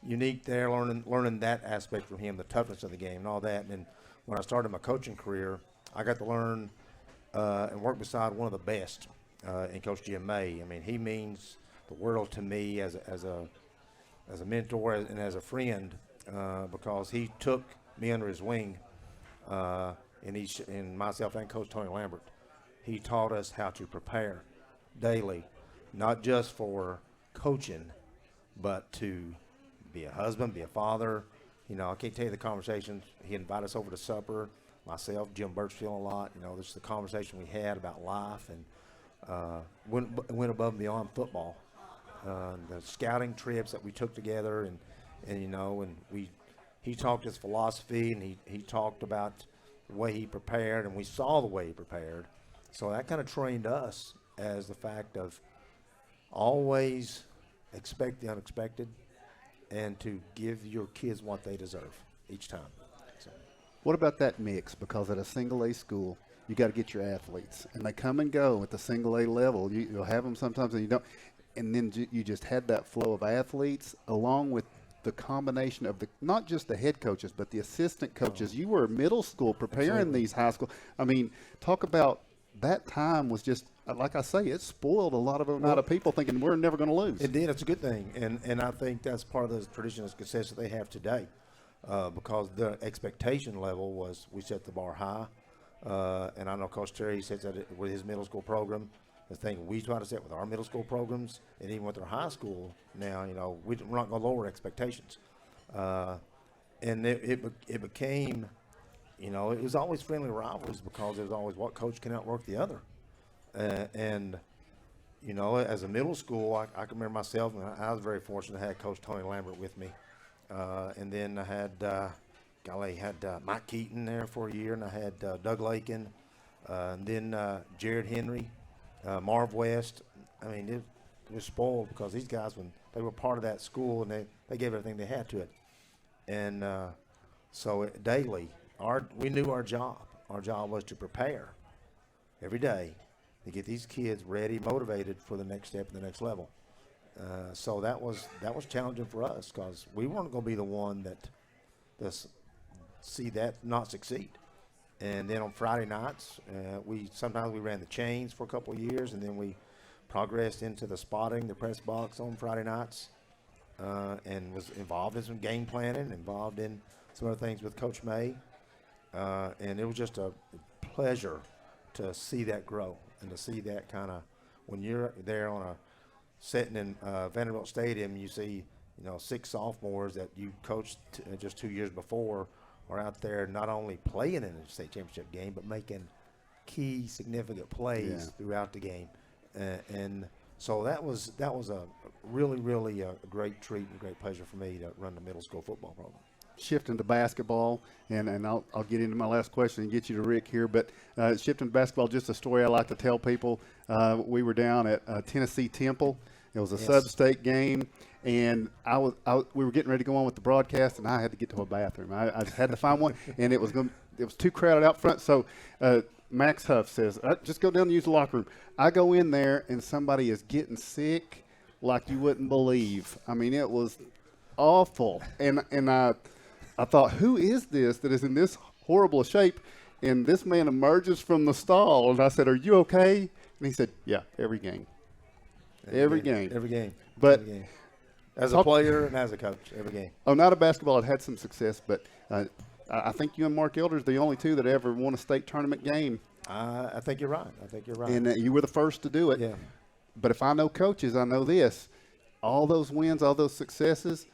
unique there, learning that aspect from him, the toughness of the game and all that. And when I started my coaching career, I got to learn and work beside one of the best in Coach Jim May. He means the world to me as a as a mentor and as a friend, because he took me under his wing, and myself and Coach Tony Lambert. He taught us how to prepare daily, not just for coaching, but to be a husband, be a father. You know, I can't tell you the conversations. He invited us over to supper. Myself, Jim Birchfield a lot. You know, this is the conversation we had about life, and went above and beyond football. The scouting trips that we took together, and you know, and he talked his philosophy, and he talked about the way he prepared, and we saw the way he prepared. So that kind of trained us as the fact of always expect the unexpected and to give your kids what they deserve each time. So. What about that mix? Because at a single A school, you got to get your athletes, and they come and go at the single A level. You'll have them sometimes, and you don't. And then you just had that flow of athletes, along with the combination of not just the head coaches, but the assistant coaches. You were middle school preparing Absolutely. these high school. I mean, talk about that time was just, like I say, it spoiled a lot of Oneida people thinking we're never going to lose. It did. It's a good thing. And I think that's part of the tradition and success that they have today, because the expectation level was we set the bar high. And I know Coach Terry sets that with his middle school program. The thing we try to set with our middle school programs, and even with our high school now, you know, we're not going to lower expectations. And it became, you know, it was always friendly rivalries because it was always what coach can outwork the other. And, you know, as a middle school, I can remember myself, and I was very fortunate to have Coach Tony Lambert with me. And then I had, Mike Keaton there for a year, and I had Doug Lakin, and then Jared Henry, Marv West. I mean, it was spoiled because these guys, when they were part of that school, and they gave everything they had to it. And so daily, we knew our job. Our job was to prepare every day to get these kids ready, motivated for the next step and the next level. So that was challenging for us because we weren't going to be the one that see that not succeed. And then on Friday nights, sometimes we ran the chains for a couple of years, and then we progressed into the spotting, the press box on Friday nights, and was involved in some game planning, involved in some other things with Coach May. And it was just a pleasure to see that grow and to see that kind of, when you're there sitting in Vanderbilt Stadium, you see, you know, 6 sophomores that you coached just 2 years before are out there not only playing in the state championship game, but making key significant plays throughout the game. And so that was a really, really a great treat and great pleasure for me to run the middle school football program. Shifting to basketball, and I'll get into my last question and get you to Rick here, but shifting to basketball, just a story I like to tell people. We were down at Tennessee Temple. It was a sub-state game, and we were getting ready to go on with the broadcast, and I had to get to a bathroom. I just had to find one, and it was too crowded out front. So Max Huff says, just go down and use the locker room. I go in there, and somebody is getting sick like you wouldn't believe. I mean, it was awful. And I thought, who is this that is in this horrible shape? And this man emerges from the stall, and I said, are you okay? And he said, yeah, every game. Every game. But every game. As a player and as a coach, every game. Oneida basketball had some success, but I think you and Mark Elder are the only two that ever won a state tournament game. I think you're right. And you were the first to do it. Yeah. But if I know coaches, I know this. All those wins, all those successes,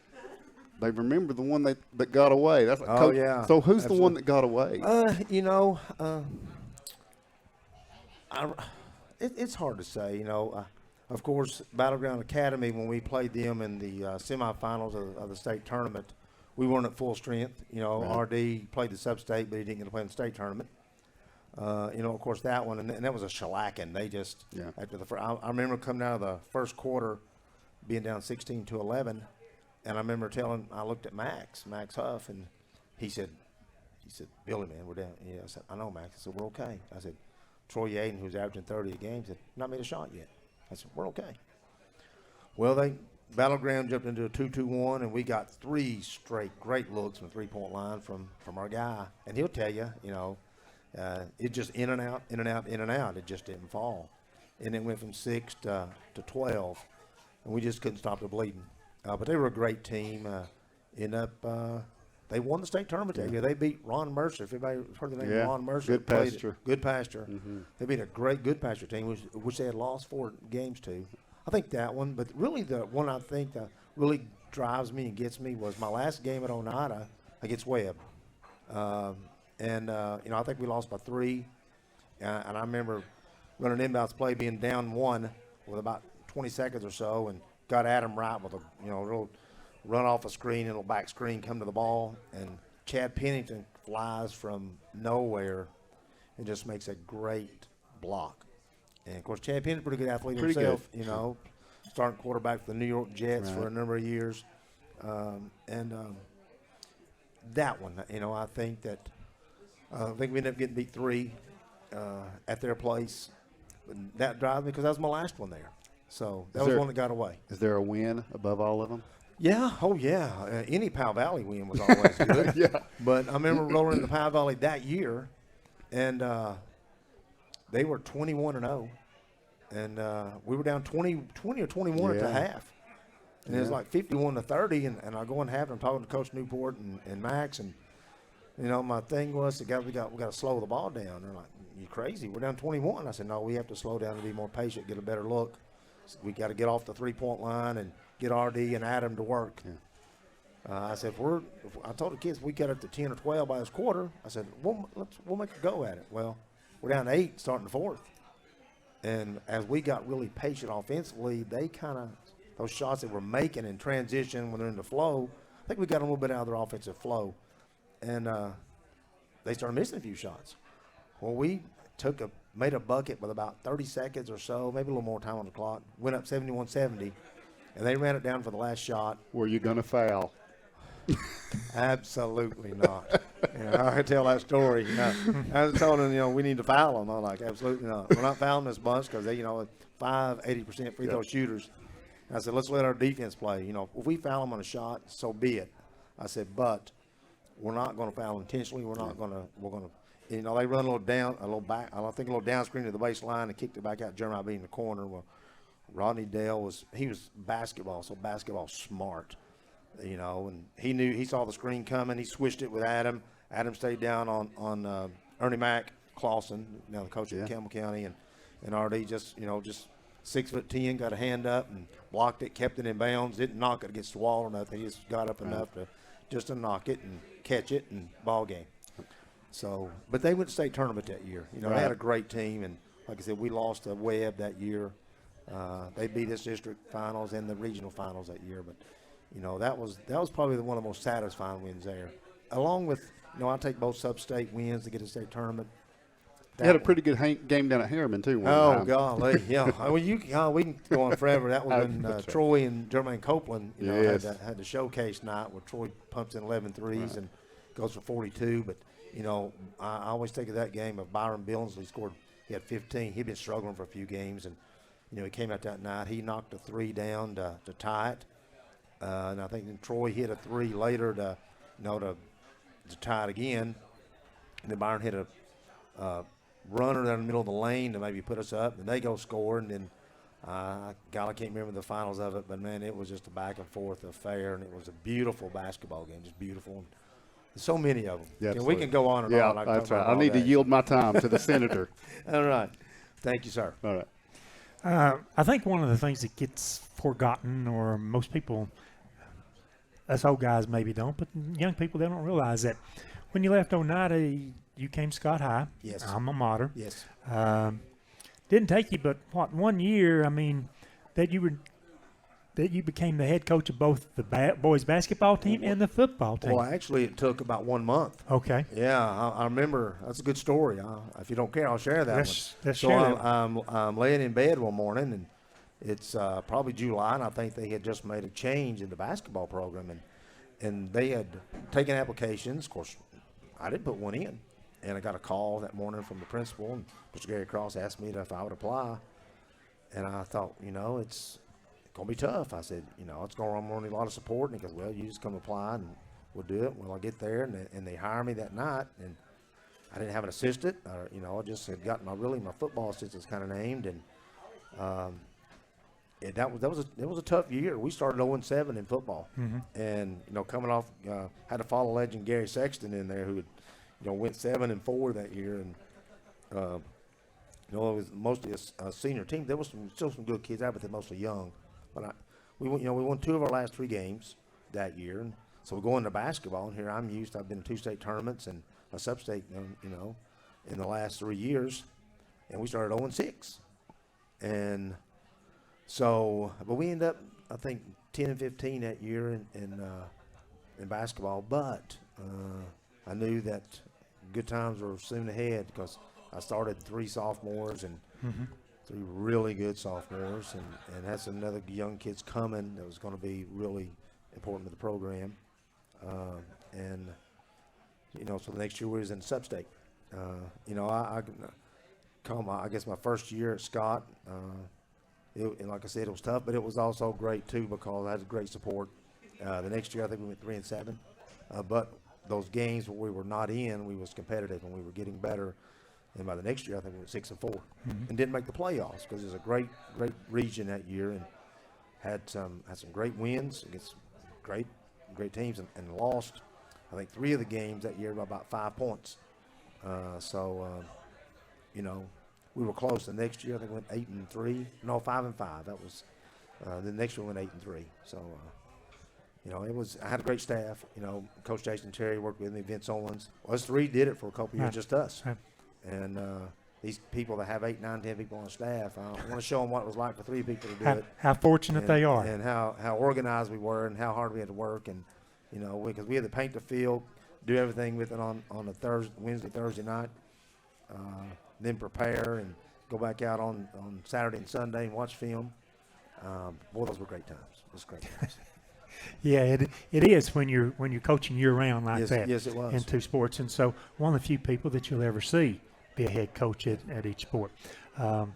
they remember the one that got away. That's like coach. Yeah. So who's the one that got away? You know, it's hard to say. You know, of course, Battleground Academy, when we played them in the semifinals of the state tournament, we weren't at full strength. You know, Right. RD played the sub-state, but he didn't get to play in the state tournament. You know, of course, that one, and that was a shellacking. They just, after I remember coming out of the first quarter, being down 16-11, and I remember I looked at Max Huff, and he said, Billy, man, we're down. Yeah, I said, I know, Max. I said, we're okay. I said, Troy Yaden, who's averaging 30 a game, said, not made a shot yet. I said, we're okay. Well, Battleground jumped into a 2-2-1, and we got 3 straight great looks from the 3-point line from our guy. And he'll tell you, you know, it just in and out, in and out, in and out. It just didn't fall. And it went from 6 to 12, and we just couldn't stop the bleeding. But they were a great team. They won the state tournament that year. They beat Ron Mercer. If anybody heard the name of Ron Mercer, Good Pasture. Good Pasture. They beat a great Good Pasture team, which they had lost 4 games to. I think that one, but really the one I think that really drives me and gets me was my last game at Oneida against Webb. I think we lost by 3. And I remember running inbounds play, being down 1 with about 20 seconds or so, and got Adam right with a real run off a screen, and a back screen, come to the ball, and Chad Pennington flies from nowhere and just makes a great block. And of course, Chad Pennington's a pretty good athlete himself. Good. Starting quarterback for the New York Jets for a number of years, that one, I think we ended up getting beat 3 at their place. That drives me because that was my last one there. So that was one that got away. Is there a win above all of them? Yeah. Oh, yeah. Any Powell Valley win was always good. Yeah. But I remember rolling in the Powell Valley that year, and they were 21-0. And we were down 20 or 21 at the half. And it was like 51-30, and I go in half, and I'm talking to Coach Newport and Max, and my thing was, we got to slow the ball down. They're like, you crazy? We're down 21. I said, no, we have to slow down and be more patient, get a better look. So we got to get off the 3-point line and get RD and Adam to work. Yeah. I said, I told the kids, if we get up to 10 or 12 by this quarter, I said, we'll make a go at it. Well, we're down 8 starting the 4th. And as we got really patient offensively, they those shots that we're making in transition when they're in the flow, I think we got a little bit out of their offensive flow. And they started missing a few shots. Well, we made a bucket with about 30 seconds or so, maybe a little more time on the clock, went up 71-70, and they ran it down for the last shot. Were you going to foul? Absolutely not. I could tell that story. I was telling them, we need to foul them. I'm like, absolutely not. We're not fouling this bunch because they, 80% free throw shooters. And I said, let's let our defense play. If we foul them on a shot, so be it. I said, but we're not going to foul intentionally. We're going to, they run a little back. I think a little down screen to the baseline and kicked it back out. Jermaine being in the corner. Well, Rodney Dale was basketball smart. And he saw the screen coming. He switched it with Adam. Adam stayed down on Ernie Mack Clausen, now the coach of Campbell County, and RD just 6'10", got a hand up and blocked it, kept it in bounds, didn't knock it against the wall or nothing. He just got up enough to knock it and catch it and ball game. So, but they went to state tournament that year. They had a great team, and like I said, we lost to Webb that year. They beat us district finals and the regional finals that year, but. That was probably one of the most satisfying wins there. Along with, I take both sub-state wins to get to state tournament. You had a pretty good game down at Harriman, too. Golly, yeah. We can go on forever. That was when Troy and Jermaine Copeland, had the showcase night where Troy pumps in 11 threes and goes for 42. But, I always think of that game of Byron Billingsley scored. He had 15. He'd been struggling for a few games, and, he came out that night. He knocked a 3 down to tie it. And I think Troy hit a 3 later to tie it again. And then Byron hit a runner down the middle of the lane to maybe put us up. And they go score. And then, I can't remember the finals of it. But, man, it was just a back-and-forth affair. And it was a beautiful basketball game, just beautiful. And so many of them. Yeah, we can go on and on. That's right. I need to yield my time to the senator. All right. Thank you, sir. All right. I think one of the things that gets forgotten, or most people, us old guys maybe don't, but young people, they don't realize that when you left Oneida, you came Scott High. Yes. Alma mater. Yes. Didn't take you, but 1 year, that you became the head coach of both the boys basketball team and the football team. Well, actually, it took about 1 month. Okay. Yeah, I remember. That's a good story. If you don't care, I'll share that one. So I'm laying in bed one morning, and it's probably July, and I think they had just made a change in the basketball program, and they had taken applications. Of course, I didn't put one in, and I got a call that morning from the principal, and Mr. Gary Cross asked me if I would apply, and I thought, it's going to be tough. I said, it's going to need a lot of support, and he goes, well, you just come apply, and we'll do it. Well, I get there, and they hire me that night, and I didn't have an assistant. I just had gotten my football assistant's kind of named, and that was a tough year. We started 0-7 in football, and coming off had to follow legend Gary Sexton in there, who had, went 7-4 that year, and it was mostly a senior team. There was still some good kids out, but they're mostly young. But we won 2 of our last 3 games that year, and so we go into basketball. And here I've been to 2 state tournaments and a sub-state, in the last 3 years, and we started 0-6, and so, but we ended up, I think, 10-15 that year in basketball. But I knew that good times were soon ahead because I started 3 sophomores and 3 really good sophomores, and had some other young kids coming that was going to be really important to the program. So the next year we was in sub-state. I guess my first year at Scott. And like I said, it was tough, but it was also great too because I had great support. The next year, I think we went 3-7. But those games where we were not in, we was competitive and we were getting better. And by the next year, I think we went 6-4 and didn't make the playoffs because it was a great region that year and had some great wins against great teams and lost. I think 3 of the games that year by about 5 points. We were close. The next year, I think we went 8-3. No, 5-5. That was the next year we went 8-3. So, it was. I had a great staff. Coach Jason Terry worked with me. Vince Owens. Us 3 did it for a couple years, just us. And these people that have 8, 9, 10 people on staff, I want to show them what it was like for 3 people to do it. How fortunate they are, and how organized we were, and how hard we had to work, and because we had to paint the field, do everything with it on a Wednesday, Thursday night. Then prepare and go back out on Saturday and Sunday and watch film. Boy, those were great times. It was great times. Yeah, it is when you're coaching year round like that. Yes, it was. In 2 sports, and so one of the few people that you'll ever see be a head coach at each sport. Of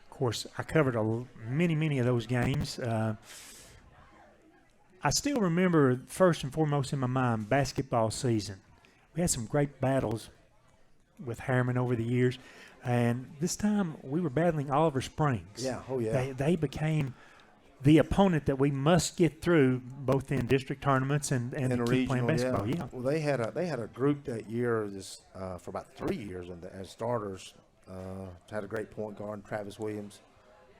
course, I covered many of those games. I still remember first and foremost in my mind basketball season. We had some great battles with Harriman over the years. And this time we were battling Oliver Springs. Yeah, oh yeah. They became the opponent that we must get through both in district tournaments and to keep playing basketball. Yeah. Well, they had a group that year for about 3 years as starters. Had a great point guard, Travis Williams.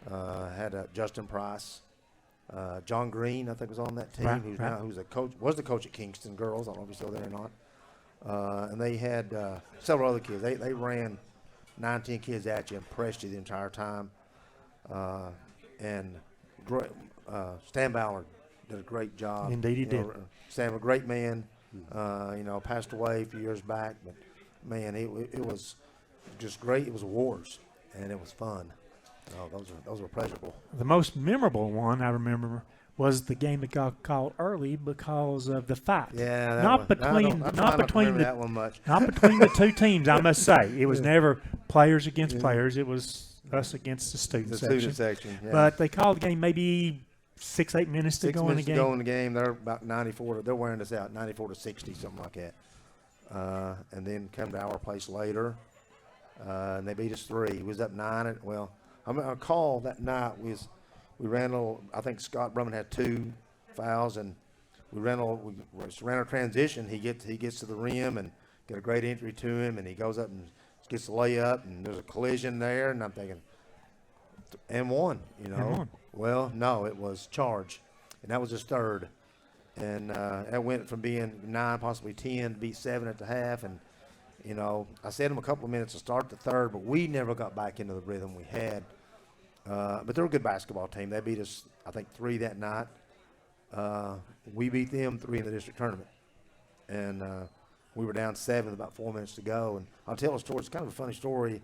Had Justin Price, John Green, I think was on that team. Who's a coach? Was the coach at Kingston Girls. I don't know if he's still there or not. And they had several other kids. They ran 9-10 kids at you and pressed you the entire time. And Stan Ballard did a great job. Indeed he did. Stan, a great man, passed away a few years back. But, man, it was just great. It was wars, and it was fun. Those were pleasurable. The most memorable one I remember was the game that got called early because of the fight. Yeah, not between the 2 teams. I must say, it was never players against players. It was us against the student section. Yeah. But they called the game maybe 6-8 minutes to go in the game. 6 minutes to go in the game. They're about 94. They're wearing us out 94-60, something like that. And then come to our place later, and they beat us 3. It was up 9. I call that night was. We ran a little. I think Scott Brumman had 2 fouls, and we ran our transition. He gets to the rim and get a great entry to him, and he goes up and gets the layup, and there's a collision there, and I'm thinking, and one. Well, no, it was charge, and that was his 3rd, and that went from being 9, possibly 10, to be 7 at the half, and I saved him a couple of minutes to start the 3rd, but we never got back into the rhythm we had. But they're a good basketball team. They beat us, I think, 3 that night. We beat them 3 in the district tournament. And we were down 7 with about 4 minutes to go. And I'll tell a story. It's kind of a funny story.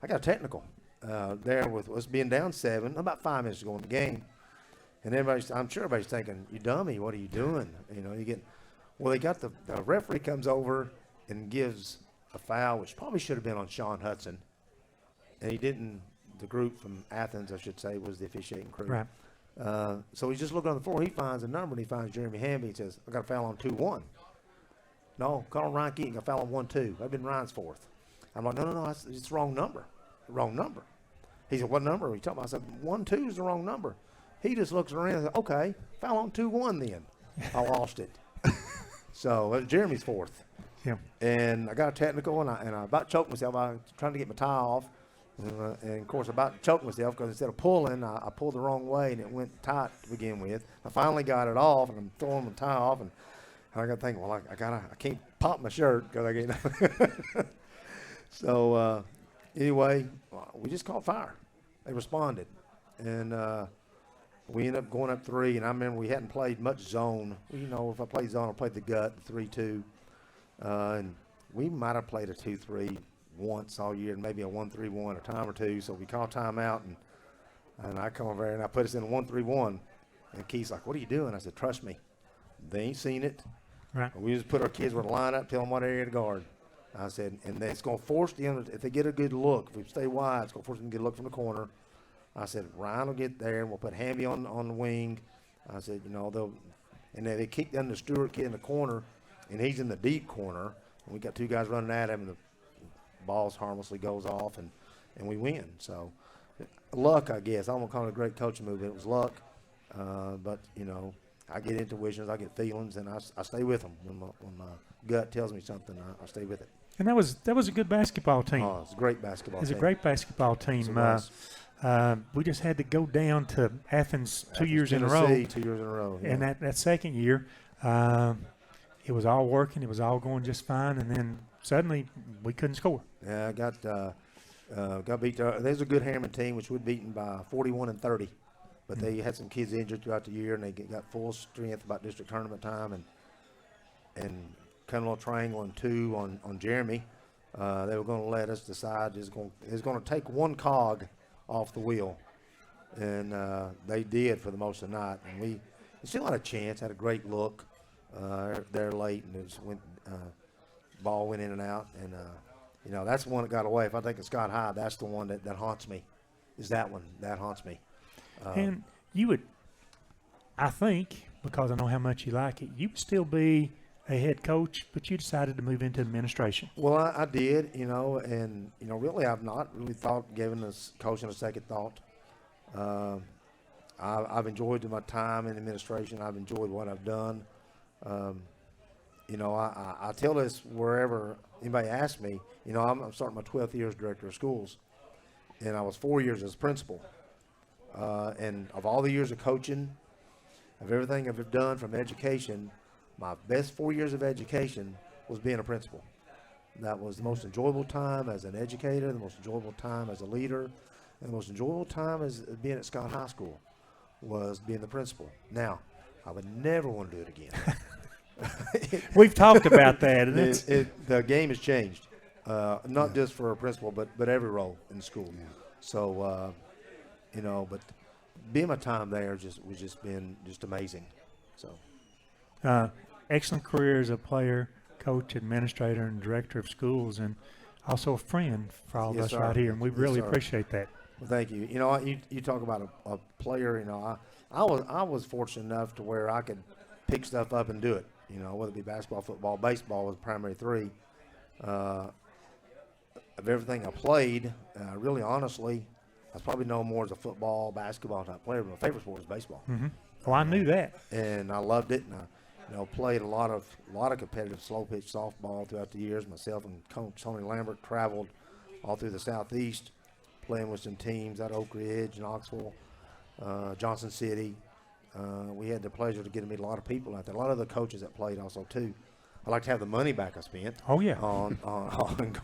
I got a technical there with us being down 7, about 5 minutes to go in the game. And I'm sure everybody's thinking, "You dummy, what are you doing?" They got the referee comes over and gives a foul, which probably should have been on Sean Hudson. And he didn't. The group from Athens, I should say, was the officiating crew. Right. So he's just looking on the floor. He finds a number, and he finds Jeremy Hamby. He says, "I got a foul on 2-1. No, call on Ryan Keating. I foul on 1-2. That'd been Ryan's 4th. I'm like, no, it's the wrong number. Wrong number. He said, "What number are we talking about?" I said, 1-2 is the wrong number. He just looks around and says, okay, foul on 2-1 then. I lost it. So it was Jeremy's fourth. Yeah. And I got a technical, and I about choked myself. I was trying to get my tie off. And, of course, I about choked myself because instead of pulling, I pulled the wrong way, and it went tight to begin with. I finally got it off, and I'm throwing my tie off, and I got to think, well, I can't pop my shirt because I can't. So, anyway, we just caught fire. They responded. And we ended up going up 3, and I remember we hadn't played much zone. You know, if I played zone, I played the gut, the 3-2. And we might have played a 2-3 once all year, and maybe a 1-3-1 a time or two. So we called timeout, and I come over there, and I put us in a 1-3-1. And Keith's like, what are you doing? I said, trust me. They ain't seen it. Right. We just put our kids with a line up, tell them what area to guard. I said, and it's going to force them, if they get a good look, if we stay wide, it's going to force them to get a look from the corner. I said, Ryan will get there, and we'll put Hamby on the wing. I said, you know, and then they kick down the Stewart kid in the corner, and he's in the deep corner. And we got 2 guys running at him, and the ball harmlessly goes off, and we win. So luck, I guess. I don't want to call it a great coaching move, but it was luck. But, you know, I get intuitions, I get feelings, and I stay with them. When my gut tells me something, I stay with it. And that was a good basketball team. Oh, it's a great basketball team. It's a great basketball team. We just had to go down to Athens 2 years in a row. 2 years in a row. Yeah. And that second year, it was all working. It was all going just fine. And then suddenly we couldn't score. Yeah, I got beat. There's a good Harriman team, which we'd beaten by 41-30. But they had some kids injured throughout the year, and they got full strength about district tournament time. And kind of a little triangle and 2 on Jeremy. They were going to let us decide. It's going to take one cog off the wheel. And they did for the most of the night. And we still had a chance, had a great look there late, and it just ball went in and out. And, you know, that's the one that got away. If I think of Scott High, that's the one that haunts me, is that one. That haunts me. And you would, I think, because I know how much you like it, you would still be a head coach, but you decided to move into administration. Well, I did, you know, and, you know, really I've not really given this coaching a second thought. I've enjoyed my time in administration. I've enjoyed what I've done. You know, I tell this wherever anybody asks me, you know, I'm starting my 12th year as director of schools, and I was 4 years as principal. And of all the years of coaching, of everything I've done from education, my best 4 years of education was being a principal. That was the most enjoyable time as an educator, the most enjoyable time as a leader, and the most enjoyable time as being at Scott High School was being the principal. Now, I would never want to do it again. We've talked about that. And the game has changed, not just for a principal, but every role in the school. Yeah. So, you know, but being my time there was just been amazing. So, excellent career as a player, coach, administrator, and director of schools, and also a friend for all of Yes, us sir. right here, and we Yes, really sir. appreciate that. well, thank you. You know, you talk about a player. You know, I was fortunate enough to where I could pick stuff up and do it. You know, whether it be basketball, football, baseball was the primary 3. Of everything I played, really honestly, I was probably known more as a football, basketball type player, but my favorite sport was baseball. Mm-hmm. Oh, I knew that. And I loved it, and I played a lot of competitive slow pitch softball throughout the years. Myself and Coach Tony Lambert traveled all through the Southeast, playing with some teams at Oak Ridge, Knoxville, Johnson City. We had the pleasure to get to meet a lot of people out there. A lot of the coaches that played also too. I like to have the money back I spent. Oh yeah. On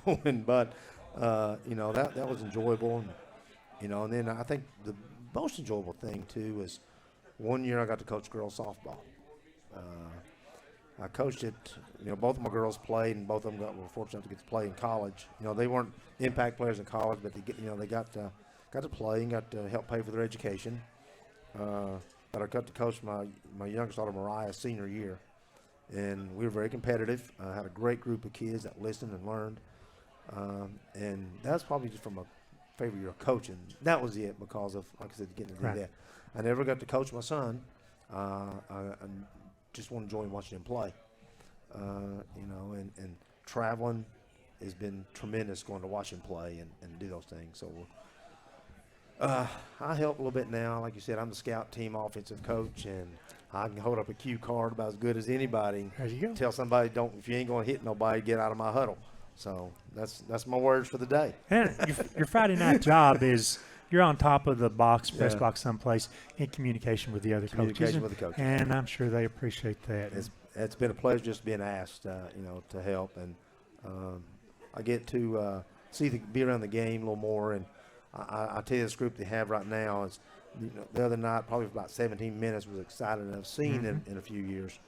going, but you know, that was enjoyable, and you know, and then I think the most enjoyable thing too was one year I got to coach girls softball. I coached it. You know, both of my girls played, and both of them were fortunate to get to play in college. You know, they weren't impact players in college, but they got to play and got to help pay for their education. But I got to coach my youngest daughter Mariah's senior year, and we were very competitive. I had a great group of kids that listened and learned, and that's probably just from a favorite year of coaching. That was it because of, like I said, getting to do that. I never got to coach my son. I just want to enjoy watching him play. You know, and traveling has been tremendous, going to watch him play and do those things. So I help a little bit now. Like you said, I'm the scout team offensive coach, and I can hold up a cue card about as good as anybody. There you go. Tell somebody, if you ain't going to hit nobody, get out of my huddle. So that's my words for the day. And your Friday night job is you're on top of the press box someplace in communication with the other coaches. Communication with the coaches. And I'm sure they appreciate that. It's been a pleasure just being asked, to help, and I get to be around the game a little more. And I tell you, this group they have right now is, the other night, probably for about 17 minutes, was excited I've seen in a few years.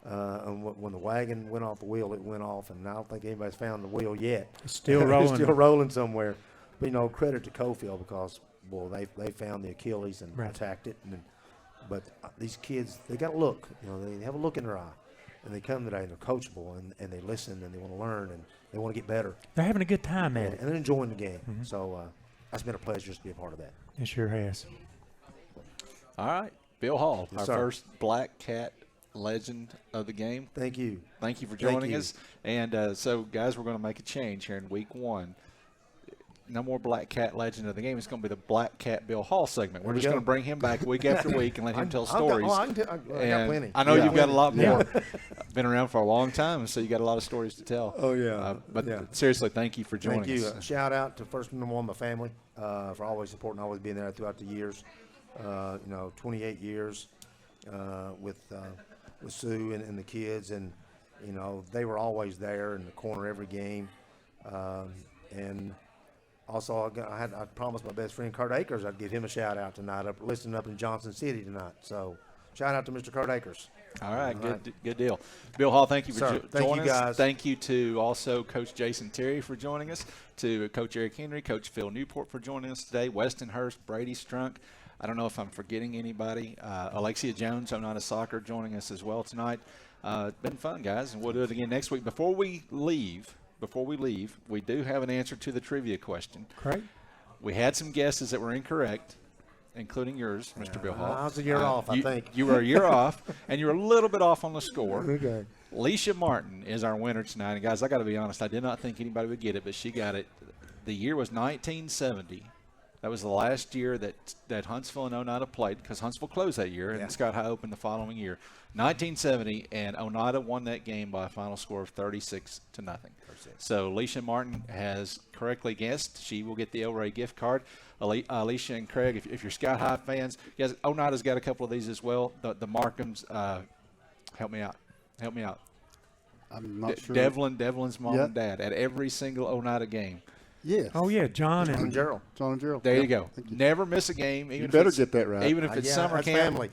And when the wagon went off the wheel, it went off, and I don't think anybody's found the wheel yet. It's still rolling. It's still rolling somewhere. But credit to Cofield, because they found the Achilles and attacked it. But these kids, they got a look. They have a look in their eye, and they come today and they're coachable, and they listen and they want to learn and they want to get better. They're having a good time at it. And they're enjoying the game. So it's been a pleasure just to be a part of that. It sure has. All right, Bill Hall, Yes, our sir. first Black Cat legend of the game. Thank you. Thank you for joining you. us. And so, guys, we're going to make a change here in week 1. No more Black Cat legend of the game. It's going to be the Black Cat Bill Hall segment. We're There we just go. going to bring him back week after week and let him tell stories. I got plenty. I know Yeah. you've got a lot more. Yeah. Been around for a long time, so you got a lot of stories to tell. Oh, yeah. But Yeah. seriously, thank you for joining Thank you. us. Shout out to first number one, my family, for always supporting, always being there throughout the years. 28 years with Sue and the kids, and they were always there in the corner every game. And also, I promised my best friend Kurt Akers I'd give him a shout out tonight, listening up in Johnson City tonight. So, shout out to Mr. Kurt Akers. All right, good deal. Bill Hall, thank you for Sir, thank joining you, us. guys. Thank you to also Coach Jason Terry for joining us, to Coach Eric Henry, Coach Phil Newport for joining us today, Weston Hurst, Brady Strunk. I don't know if I'm forgetting anybody. Alexia Jones, Oneida Soccer, joining us as well tonight. It's been fun, guys, and we'll do it again next week. Before we leave, we do have an answer to the trivia question. Great. We had some guesses that were incorrect, including yours, Mr. Bill Hall. I was a year off, I think. You were a year off, and you were a little bit off on the score. Okay. Leisha Martin is our winner tonight. And, guys, I got to be honest, I did not think anybody would get it, but she got it. The year was 1970. That was the last year that Huntsville and Oneida played, because Huntsville closed that year and Scott High opened the following year. 1970, and Oneida won that game by a final score of 36-0. So Alicia Martin has correctly guessed. She will get the El Rey gift card. Alicia and Craig, if you're Scott High fans, yes, Oneida's got a couple of these as well. The Markhams, help me out. I'm not sure. Devlin's mom and dad at every single Oneida game. Yes. Oh, yeah, John and Gerald. John and Gerald. There Yep. you go. Thank you. Never miss a game. You better get that right. Even if it's summer that's camp, family.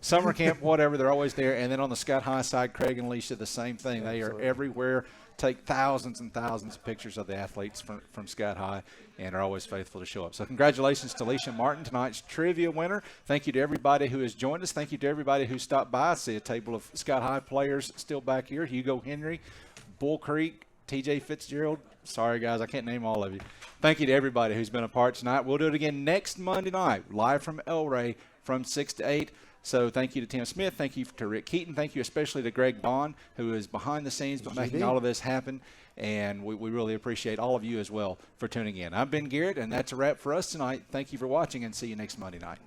summer camp, whatever, they're always there. And then on the Scott High side, Craig and Alicia, the same thing. They are everywhere, take thousands and thousands of pictures of the athletes from Scott High, and are always faithful to show up. So congratulations to Alicia Martin, tonight's trivia winner. Thank you to everybody who has joined us. Thank you to everybody who stopped by. I see a table of Scott High players still back here. Hugo Henry, Bull Creek, TJ Fitzgerald. Sorry, guys, I can't name all of you. Thank you to everybody who's been a part tonight. We'll do it again next Monday night, live from El Rey from 6 to 8. So thank you to Tim Smith. Thank you to Rick Keaton. Thank you especially to Greg Bond, who is behind the scenes but making all of this happen. And we really appreciate all of you as well for tuning in. I'm Ben Garrett, and that's a wrap for us tonight. Thank you for watching, and see you next Monday night.